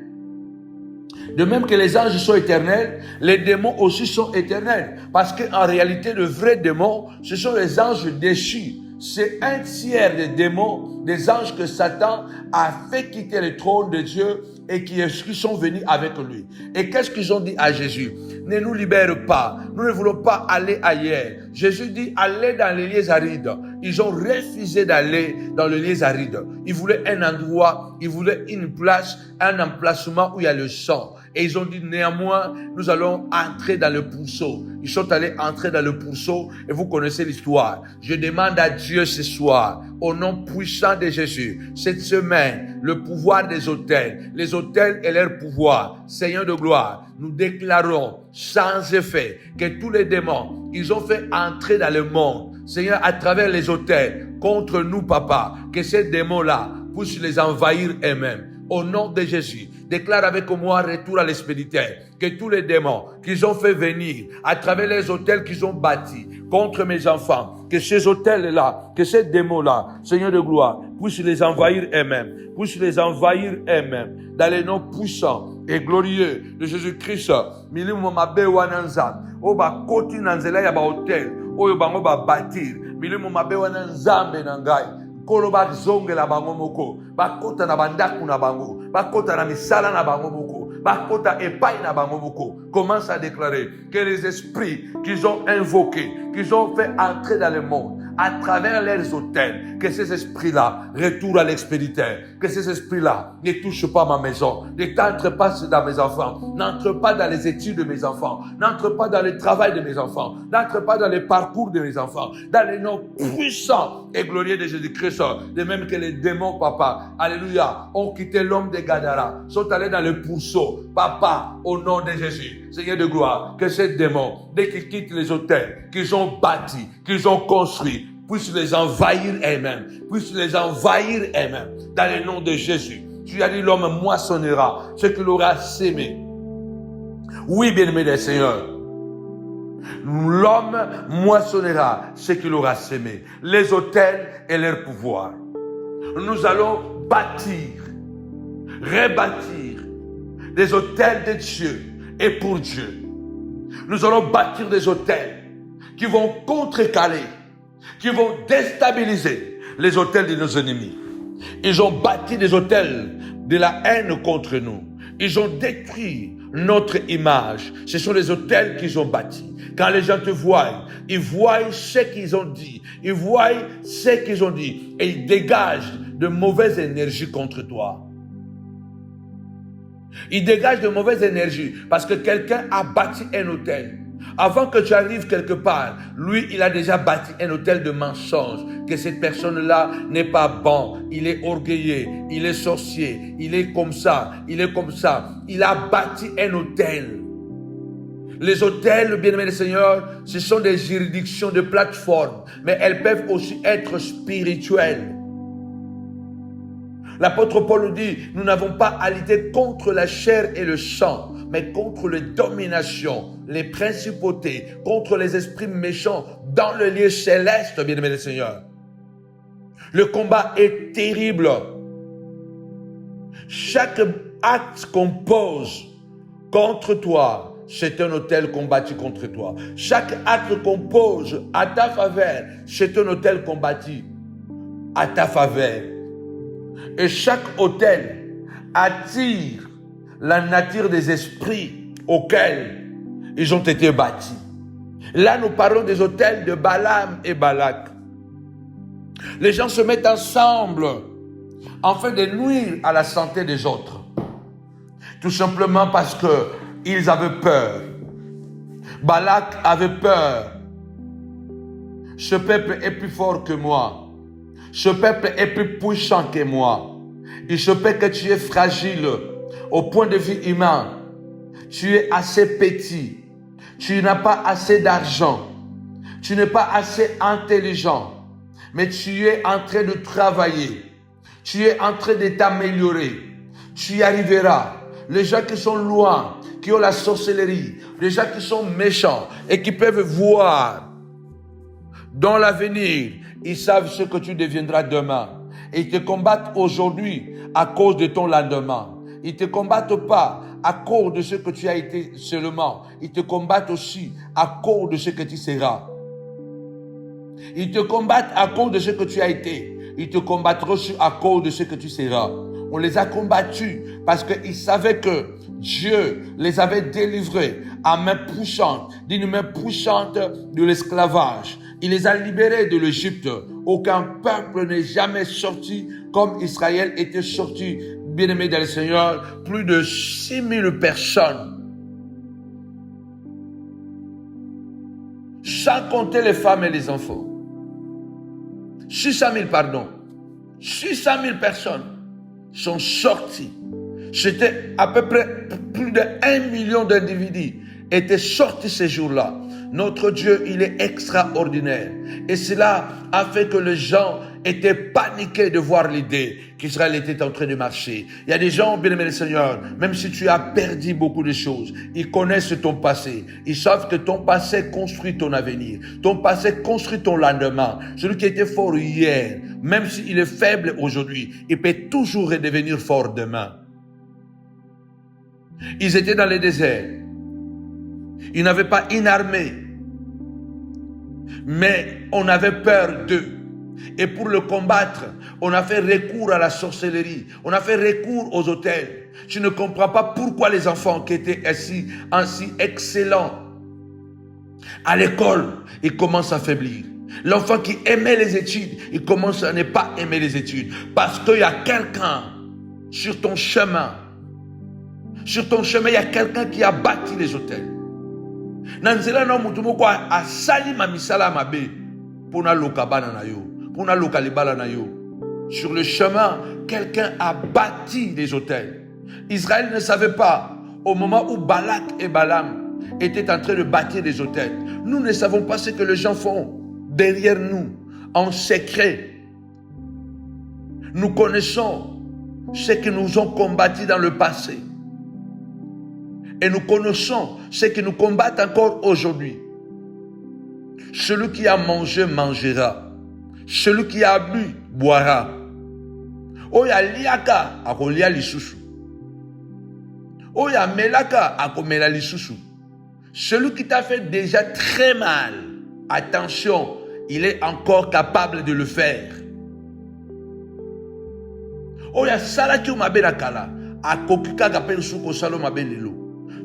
De même que les anges sont éternels, les démons aussi sont éternels. Parce qu'en réalité, le vrai démon, ce sont les anges déchus. C'est un tiers des démons, des anges que Satan a fait quitter le trône de Dieu et qui sont venus avec lui. Et qu'est-ce qu'ils ont dit à Jésus? Ne nous libère pas, nous ne voulons pas aller ailleurs. Jésus dit, allez dans les lieux arides. Ils ont refusé d'aller dans les lieux arides. Ils voulaient un endroit, ils voulaient une place, un emplacement où il y a le sang. Et ils ont dit, néanmoins, nous allons entrer dans le pourceau. Ils sont allés entrer dans le pourceau et vous connaissez l'histoire. Je demande à Dieu ce soir, au nom puissant de Jésus, cette semaine, le pouvoir des autels, les autels et leur pouvoir. Seigneur de gloire, nous déclarons sans effet que tous les démons, ils ont fait entrer dans le monde. Seigneur, à travers les autels, contre nous, papa, que ces démons-là puissent les envahir eux-mêmes. Au nom de Jésus, déclare avec moi retour à l'expéditeur, que tous les démons qu'ils ont fait venir à travers les hôtels qu'ils ont bâtis contre mes enfants, que ces hôtels-là, que ces démons-là, Seigneur de gloire, puissent les envahir eux-mêmes, puissent les envahir eux-mêmes, dans les noms puissants et glorieux de Jésus-Christ. Milimo mabe wana nzambe. O ba koti na nzela ya ba hotel. Oyo bango ba bâtir. Milimo mabe wana nzambe na ngai. Kolo bazongela bango moko. Bakota na bandaku na bango. Bakota na misala na bango moko. Bakota epai na bango moko. Commence à déclarer que les esprits qu'ils ont invoqués, qu'ils ont fait entrer dans le monde, à travers leurs autels, que ces esprits-là retournent à l'expéditeur, que ces esprits-là ne touchent pas ma maison, ne n'entrent pas dans mes enfants, n'entrent pas dans les études de mes enfants, n'entrent pas dans le travail de mes enfants, n'entrent pas dans le parcours de mes enfants, dans les noms puissants et glorieux de Jésus-Christ, de même que les démons, papa, alléluia, ont quitté l'homme de Gadara, sont allés dans le pourceau, papa, au nom de Jésus, Seigneur de gloire, que ces démons, dès qu'ils quittent les autels qu'ils ont bâtis, qu'ils ont construits, puissent les envahir eux-mêmes, puissent les envahir eux-mêmes, dans le nom de Jésus. Tu as dit l'homme moissonnera ce qu'il aura sémé. Oui, bien-aimé des Seigneurs, l'homme moissonnera ce qu'il aura sémé, les autels et leur pouvoir. Nous allons bâtir, rebâtir des autels de Dieu et pour Dieu. Nous allons bâtir des autels qui vont contrecarrer, qui vont déstabiliser les autels de nos ennemis. Ils ont bâti des autels de la haine contre nous. Ils ont détruit notre image. Ce sont les autels qu'ils ont bâtis. Quand les gens te voient, ils voient ce qu'ils ont dit. Ils voient ce qu'ils ont dit. Et ils dégagent de mauvaises énergies contre toi. Ils dégagent de mauvaises énergies parce que quelqu'un a bâti un autel. Avant que tu arrives quelque part, lui, il a déjà bâti un autel de mensonges. Que cette personne-là n'est pas bon. Il est orgueilleux, il est sorcier, il est comme ça, il est comme ça. Il a bâti un autel. Les autels, bien-aimés des Seigneurs, ce sont des juridictions de plateforme, mais elles peuvent aussi être spirituelles. L'apôtre Paul nous dit, nous n'avons pas à lutter contre la chair et le sang, mais contre les dominations, les principautés, contre les esprits méchants dans le lieu céleste, bien-aimés des Seigneurs. Le combat est terrible. Chaque acte qu'on pose contre toi, c'est un autel combattu contre toi. Chaque acte qu'on pose à ta faveur, c'est un autel combattu à ta faveur. Et chaque autel attire la nature des esprits auxquels ils ont été bâtis. Là, nous parlons des autels de Balaam et Balak. Les gens se mettent ensemble afin de nuire à la santé des autres. Tout simplement parce qu'ils avaient peur. Balak avait peur. Ce peuple est plus fort que moi. Ce peuple est plus puissant que moi. Il se peut que tu es fragile au point de vue humain. Tu es assez petit. Tu n'as pas assez d'argent. Tu n'es pas assez intelligent. Mais tu es en train de travailler. Tu es en train de t'améliorer. Tu y arriveras. Les gens qui sont loin, qui ont la sorcellerie, les gens qui sont méchants et qui peuvent voir dans l'avenir, ils savent ce que tu deviendras demain. Et ils te combattent aujourd'hui à cause de ton lendemain. Ils ne te combattent pas à cause de ce que tu as été seulement. Ils te combattent aussi à cause de ce que tu seras. Ils te combattent à cause de ce que tu as été. Ils te combattront aussi à cause de ce que tu seras. On les a combattus parce qu'ils savaient que Dieu les avait délivrés à main puissante, d'une main puissante de l'esclavage. Il les a libérés de l'Égypte. Aucun peuple n'est jamais sorti comme Israël était sorti. Bien-aimés dans le Seigneur, plus de 6000 personnes. Sans compter les femmes et les enfants. 600 000, pardon. 600 000 personnes sont sorties. C'était à peu près plus de 1 million d'individus étaient sortis ces jours-là. Notre Dieu, il est extraordinaire. Et cela a fait que les gens étaient paniqués de voir l'idée qu'Israël était en train de marcher. Il y a des gens, bien-aimés le Seigneur, même si tu as perdu beaucoup de choses, ils connaissent ton passé. Ils savent que ton passé construit ton avenir. Ton passé construit ton lendemain. Celui qui était fort hier, même s'il est faible aujourd'hui, il peut toujours redevenir fort demain. Ils étaient dans les déserts. Ils n'avaient pas une armée. Mais on avait peur d'eux. Et pour le combattre, on a fait recours à la sorcellerie. On a fait recours aux autels. Je ne comprends pas pourquoi les enfants qui étaient ainsi excellents à l'école, ils commencent à faiblir. L'enfant qui aimait les études, il commence à ne pas aimer les études. Parce qu'il y a quelqu'un sur ton chemin. Sur ton chemin, il y a quelqu'un qui a bâti les hôtels. Nanzela no mutu moko asali mamisala mabe pona lokabana na yo, pona lokalibala na yo. Sur le chemin, quelqu'un a bâti des hôtels. Israël ne savait pas au moment où Balak et Balaam étaient en train de bâtir des hôtels. Nous ne savons pas ce que les gens font derrière nous, en secret. Nous connaissons ce que nous ont combattu dans le passé. Et nous connaissons ce qui nous combattent encore aujourd'hui. Celui qui a mangé, mangera. Celui qui a bu, boira. Oya liaka, akolia lisusu. Oya melaka, akomela lisusu. Celui qui t'a fait déjà très mal, attention, il est encore capable de le faire. Oya salaki umabe nakala, akokika kapel suko salo mabe lelo.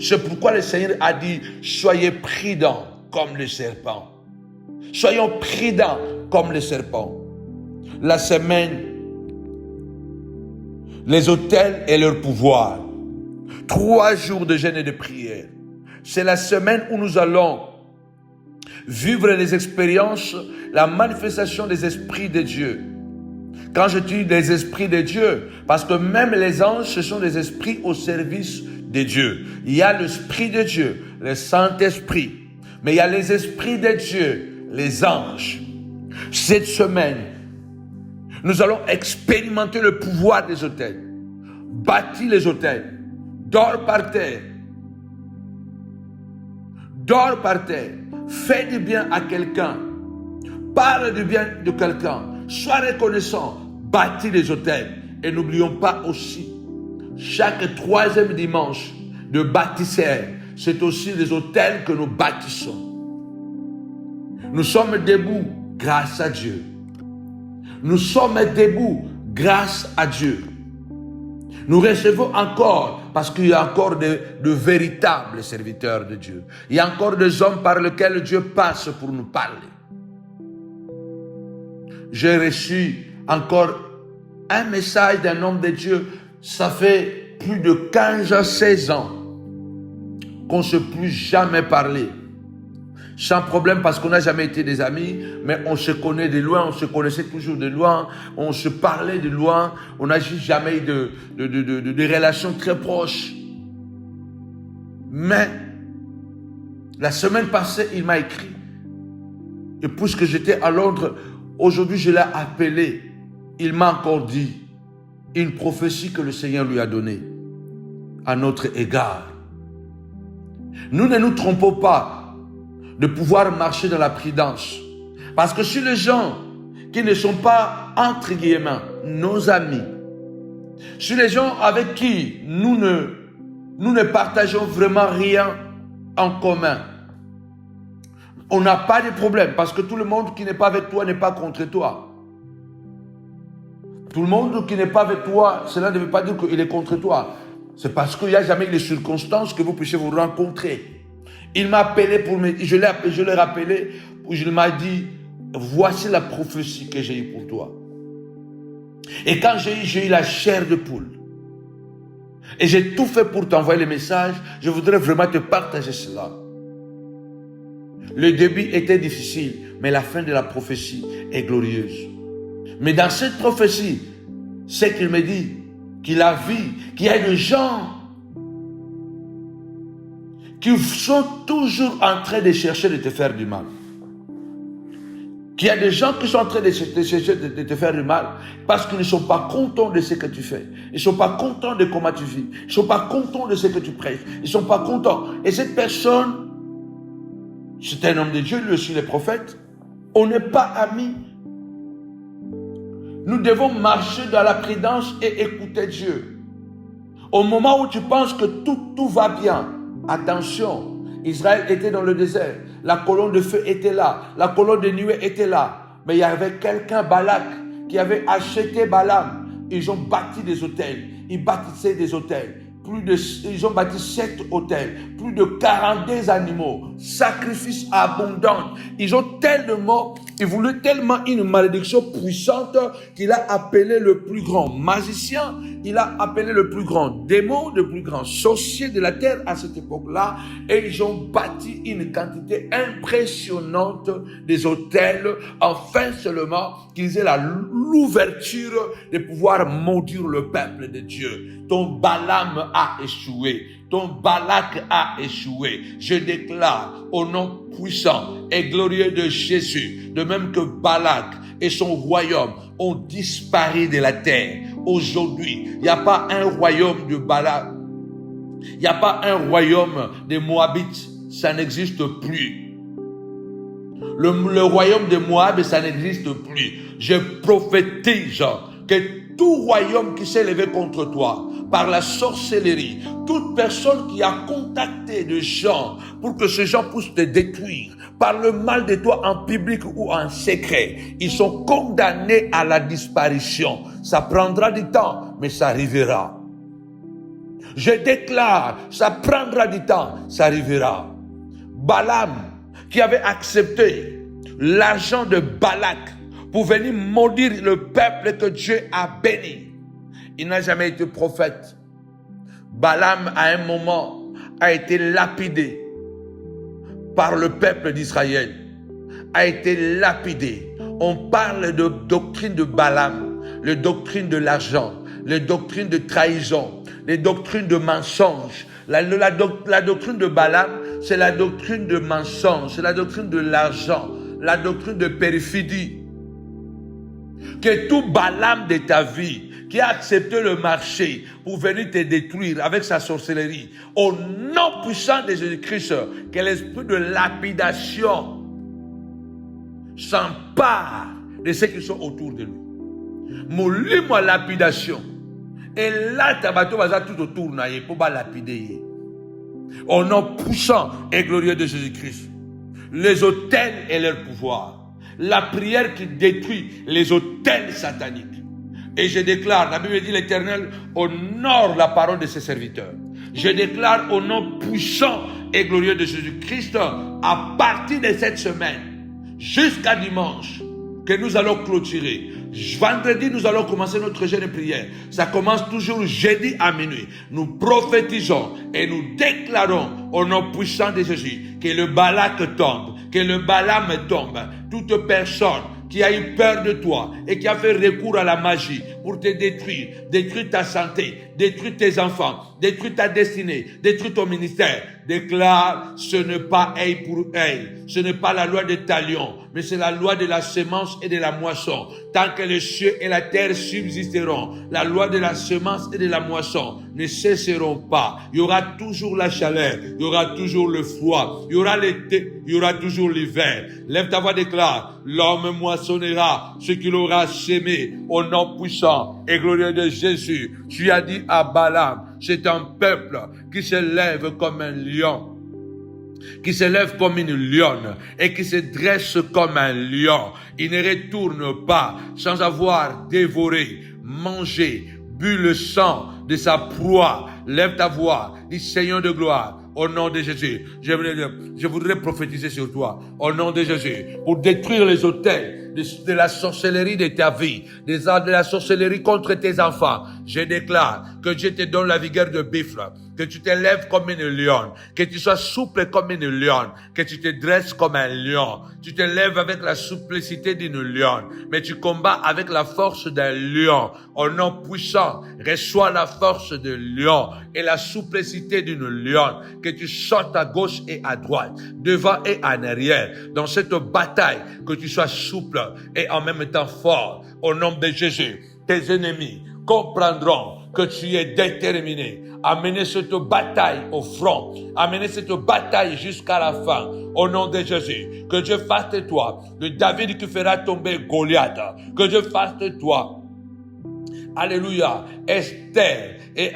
C'est pourquoi le Seigneur a dit, soyez prudents comme le serpent. Soyons prudents comme le serpent. La semaine, les autels et leur pouvoir. 3 jours de jeûne et de prière. C'est la semaine où nous allons vivre les expériences, la manifestation des esprits de Dieu. Quand je dis des esprits de Dieu, parce que même les anges, ce sont des esprits au service de Dieu. Il y a l'esprit de Dieu, le Saint-Esprit, mais il y a les esprits de Dieu, les anges. Cette semaine, nous allons expérimenter le pouvoir des autels. Bâtis les autels. Dors par terre. Dors par terre. Fais du bien à quelqu'un. Parle du bien de quelqu'un. Sois reconnaissant. Bâtis les autels. Et n'oublions pas aussi, chaque 3e dimanche de bâtisseur, c'est aussi les autels que nous bâtissons. Nous sommes debout grâce à Dieu. Nous sommes debout grâce à Dieu. Nous recevons encore, parce qu'il y a encore de véritables serviteurs de Dieu. Il y a encore des hommes par lesquels Dieu passe pour nous parler. J'ai reçu encore un message d'un homme de Dieu. Ça fait plus de 15 à 16 ans qu'on ne s'est plus jamais parlé. Sans problème, parce qu'on n'a jamais été des amis, mais on se connaît de loin, on se connaissait toujours de loin, on se parlait de loin, on n'a jamais eu de relations très proches. Mais la semaine passée, il m'a écrit. Et puisque j'étais à Londres, aujourd'hui je l'ai appelé. Il m'a encore dit une prophétie que le Seigneur lui a donnée à notre égard. Nous ne nous trompons pas de pouvoir marcher dans la prudence. Parce que si les gens qui ne sont pas, entre guillemets, nos amis, si les gens avec qui nous ne partageons vraiment rien en commun, on n'a pas de problème, parce que tout le monde qui n'est pas avec toi n'est pas contre toi. Tout le monde qui n'est pas avec toi, cela ne veut pas dire qu'il est contre toi. C'est parce qu'il n'y a jamais les circonstances que vous puissiez vous rencontrer. Il m'a appelé pour me... Je l'ai rappelé, il m'a dit, voici la prophétie que j'ai eue pour toi. Et quand j'ai eu la chair de poule, et j'ai tout fait pour t'envoyer le message, je voudrais vraiment te partager cela. Le début était difficile, mais la fin de la prophétie est glorieuse. Mais dans cette prophétie, c'est qu'il me dit qu'il a vu qu'il y a des gens qui sont toujours en train de chercher de te faire du mal. Qu'il y a des gens qui sont en train de chercher de te faire du mal parce qu'ils ne sont pas contents de ce que tu fais. Ils ne sont pas contents de comment tu vis. Ils ne sont pas contents de ce que tu prêches. Ils ne sont pas contents. Et cette personne, c'est un homme de Dieu, lui aussi le prophète. On n'est pas amis. Nous devons marcher dans la prudence et écouter Dieu. Au moment où tu penses que tout va bien, attention, Israël était dans le désert, la colonne de feu était là, la colonne de nuée était là, mais il y avait quelqu'un, Balak, qui avait acheté Balaam. Ils ont bâti des hôtels, ils bâtissaient des hôtels. Ils ont bâti 7 hôtels, plus de 42 animaux, sacrifices abondants. Ils voulaient tellement une malédiction puissante qu'il a appelé le plus grand magicien, il a appelé le plus grand démon, le plus grand sorcier de la terre à cette époque-là, et ils ont bâti une quantité impressionnante des hôtels, afin seulement qu'ils aient l'ouverture de pouvoir maudire le peuple de Dieu. Ton Balaam a échoué. Ton Balak a échoué. Je déclare au nom puissant et glorieux de Jésus, de même que Balak et son royaume ont disparu de la terre. Aujourd'hui, il n'y a pas un royaume de Balak. Il n'y a pas un royaume des Moabites. Ça n'existe plus. Le royaume de Moab, ça n'existe plus. Je prophétise que tout royaume qui s'est levé contre toi, par la sorcellerie, toute personne qui a contacté des gens pour que ces gens puissent te détruire, par le mal de toi en public ou en secret, ils sont condamnés à la disparition. Ça prendra du temps, mais ça arrivera. Je déclare, ça prendra du temps, ça arrivera. Balaam, qui avait accepté l'argent de Balak pour venir maudire le peuple que Dieu a béni, il n'a jamais été prophète. Balaam, à un moment, a été lapidé par le peuple d'Israël. A été lapidé. On parle de doctrine de Balaam, les doctrines de l'argent, les doctrines de trahison, les doctrines de mensonge. La doctrine de Balaam, c'est la doctrine de mensonge, c'est la doctrine de l'argent, la doctrine de perfidie. Que tout Balaam de ta vie, qui a accepté le marché pour venir te détruire avec sa sorcellerie, au nom puissant de Jésus-Christ, que l'esprit de lapidation s'empare de ceux qui sont autour de lui. Mouli-moi lapidation. Et là, tabato va tout autour pour lapider. Au nom puissant et glorieux de Jésus-Christ. Les autels et leur pouvoir. La prière qui détruit les autels sataniques. Et je déclare, la Bible dit l'Éternel honore la parole de ses serviteurs. Je déclare au nom puissant et glorieux de Jésus-Christ, à partir de cette semaine, jusqu'à dimanche, que nous allons clôturer. Vendredi, nous allons commencer notre jeûne de prière. Ça commence toujours jeudi à minuit. Nous prophétisons et nous déclarons au nom puissant de Jésus que le Balak tombe, que le Balaam tombe. Toute personne qui a eu peur de toi et qui a fait recours à la magie pour te détruire ta santé, détruire tes enfants, détruire ta destinée, détruire ton ministère, déclare, ce n'est pas œil pour œil, ce n'est pas la loi de talion, mais c'est la loi de la semence et de la moisson. Tant que les cieux et la terre subsisteront, la loi de la semence et de la moisson ne cesseront pas. Il y aura toujours la chaleur, il y aura toujours le froid, il y aura l'été, il y aura toujours l'hiver. Lève ta voix, déclare, l'homme moissonnera ce qu'il aura semé au nom puissant et glorieux de Jésus. Tu as dit à Balaam, c'est un peuple qui se lève comme un lion, qui se lève comme une lionne et qui se dresse comme un lion. Il ne retourne pas sans avoir dévoré, mangé, bu le sang de sa proie. Lève ta voix, dis Seigneur de gloire, au nom de Jésus. Je voudrais prophétiser sur toi, au nom de Jésus, pour détruire les autels de la sorcellerie de ta vie, de la sorcellerie contre tes enfants. Je déclare que Dieu te donne la vigueur de buffle, que tu te lèves comme une lionne, que tu sois souple comme une lionne, que tu te dresses comme un lion. Tu te lèves avec la souplicité d'une lionne, mais tu combats avec la force d'un lion. Au nom puissant, reçois la force de lion et la souplicité d'une lionne, que tu sautes à gauche et à droite, devant et en arrière, dans cette bataille, que tu sois souple et en même temps fort. Au nom de Jésus, tes ennemis comprendront que tu es déterminé à mener cette bataille au front, à mener cette bataille jusqu'à la fin. Au nom de Jésus, que Dieu fasse de toi le David qui fera tomber Goliath, que Dieu fasse de toi Alléluia. Esther et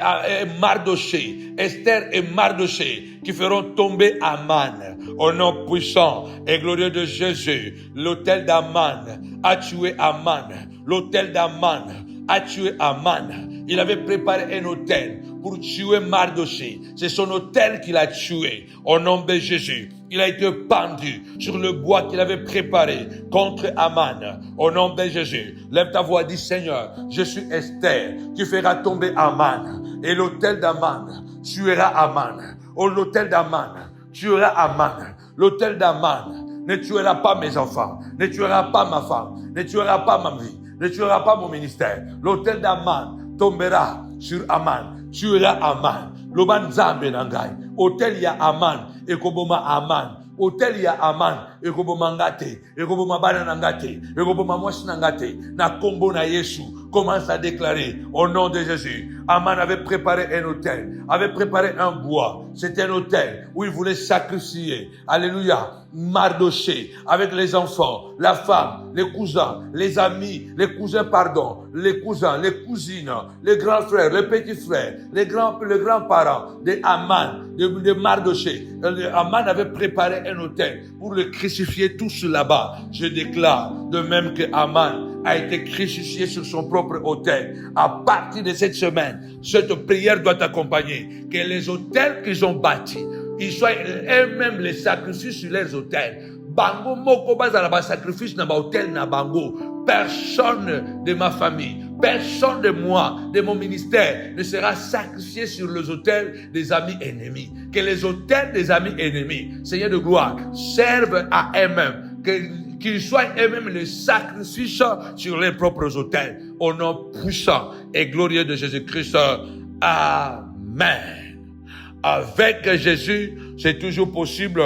Mardoché qui feront tomber Aman. Au nom puissant et glorieux de Jésus, l'autel d'Aman a tué Aman. L'autel d'Aman a tué Aman. Il avait préparé un autel pour tuer Mardoché. C'est son autel qu'il a tué. Au nom de Jésus, il a été pendu sur le bois qu'il avait préparé contre Aman. Au nom de Jésus, lève ta voix, dis Seigneur, je suis Esther, tu feras tomber Aman. Et l'autel d'Aman tuera Aman. Oh, l'autel d'Aman tuera Aman. L'autel d'Aman ne tuera pas mes enfants, ne tuera pas ma femme, ne tuera pas ma vie, ne tuera pas mon ministère. L'autel d'Aman tombera sur Aman, tuera Aman. Loban Zambe Nangai. Hôtel ya Aman, ekoboma Aman. Hôtel ya Aman, ekoboma ngate, ekoboma bana nangate, ekoboma mwasi nangate. Na kombo na Yesu commence à déclarer au nom de Jésus. Aman avait préparé un autel, avait préparé un bois. C'était un autel où il voulait sacrifier. Alléluia. Mardoché, avec les enfants, la femme, les cousins, les amis, les cousins, les cousins, les cousines, les grands frères, les petits frères, les grands-parents de Aman, de Mardoché. Aman avait préparé un autel pour le crucifier tous là-bas. Je déclare de même que Aman a été crucifié sur son propre autel. À partir de cette semaine, cette prière doit t'accompagner. Que les autels qu'ils ont bâtis, ils soient eux-mêmes les sacrifices sur leurs autels. Bango moko bazala ba sacrifice na ba hôtel na bango. Personne de ma famille, personne de moi, de mon ministère ne sera sacrifié sur les autels des amis ennemis. Que les autels des amis ennemis, Seigneur de gloire, servent à eux-mêmes. Qu'ils soient eux-mêmes les sacrifices sur leurs propres autels. Au nom puissant et glorieux de Jésus-Christ. Amen. Avec Jésus, c'est toujours possible.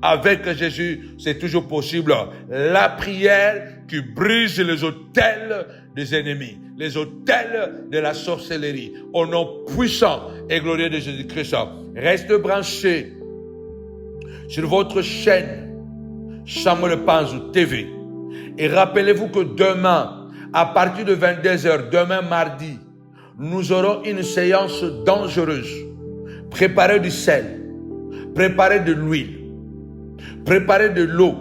Avec Jésus, c'est toujours possible. La prière qui brise les autels des ennemis, les autels de la sorcellerie. Au nom puissant et glorieux de Jésus-Christ. Reste branché sur votre chaîne Samuel Panzou TV. Et rappelez-vous que demain, à partir de 22h, demain mardi, nous aurons une séance dangereuse. Préparez du sel, préparez de l'huile, préparez de l'eau.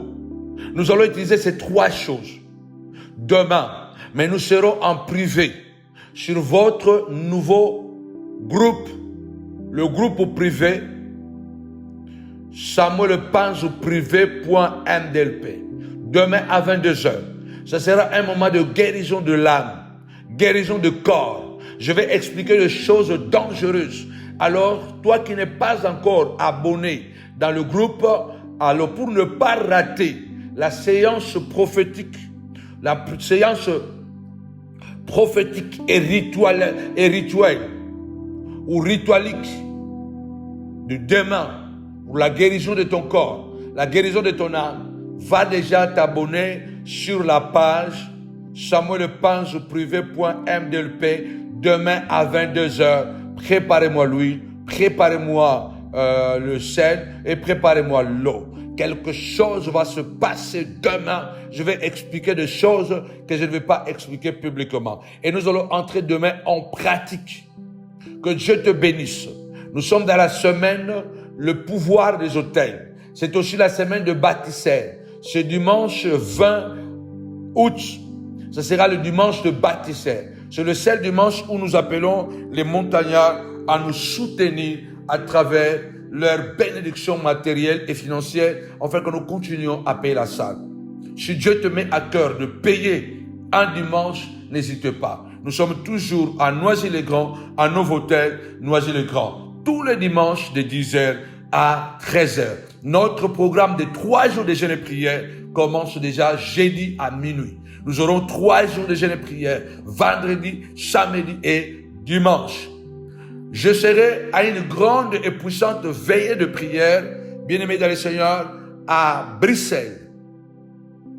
Nous allons utiliser ces trois choses demain, mais nous serons en privé sur votre nouveau groupe, le groupe privé samuelpanzouprivé.mdlp. Demain à 22h, ce sera un moment de guérison de l'âme, guérison de corps. Je vais expliquer des choses dangereuses. Alors, toi qui n'es pas encore abonné dans le groupe, alors pour ne pas rater la séance prophétique et rituelle ou ritualique de demain pour la guérison de ton corps, la guérison de ton âme, va déjà t'abonner sur la page samuelpanzouprivé.mdlp demain à 22h. Préparez-moi l'huile, préparez-moi le sel et préparez-moi l'eau. Quelque chose va se passer demain. Je vais expliquer des choses que je ne vais pas expliquer publiquement. Et nous allons entrer demain en pratique. Que Dieu te bénisse. Nous sommes dans la semaine, le pouvoir des autels. C'est aussi la semaine de baptistère. Ce dimanche 20 août, ce sera le dimanche de baptistère. C'est le seul dimanche où nous appelons les montagnards à nous soutenir à travers leur bénédiction matérielle et financière, afin que nous continuions à payer la salle. Si Dieu te met à cœur de payer un dimanche, n'hésite pas. Nous sommes toujours à Noisy-le-Grand, à Novotel, Noisy-le-Grand, tous les dimanches de 10h à 13h. Notre programme de 3 jours de jeûne et prière commence déjà jeudi à minuit. Nous aurons 3 jours de jeûne et prière, vendredi, samedi et dimanche. Je serai à une grande et puissante veillée de prière, bien-aimés dans le Seigneur, à Bruxelles,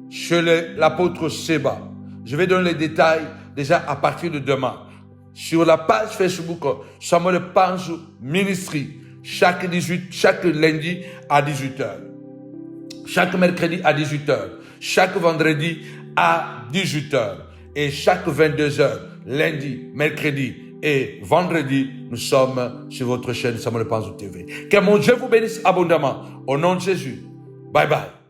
chez l'apôtre Seba. Je vais donner les détails déjà à partir de demain. Sur la page Facebook Samuel Panzou Ministry, chaque lundi à 18h, chaque mercredi à 18h, chaque vendredi à 18h et chaque 22h lundi, mercredi et vendredi, nous sommes sur votre chaîne Samuel Panzo TV. Que mon Dieu vous bénisse abondamment. Au nom de Jésus. Bye bye.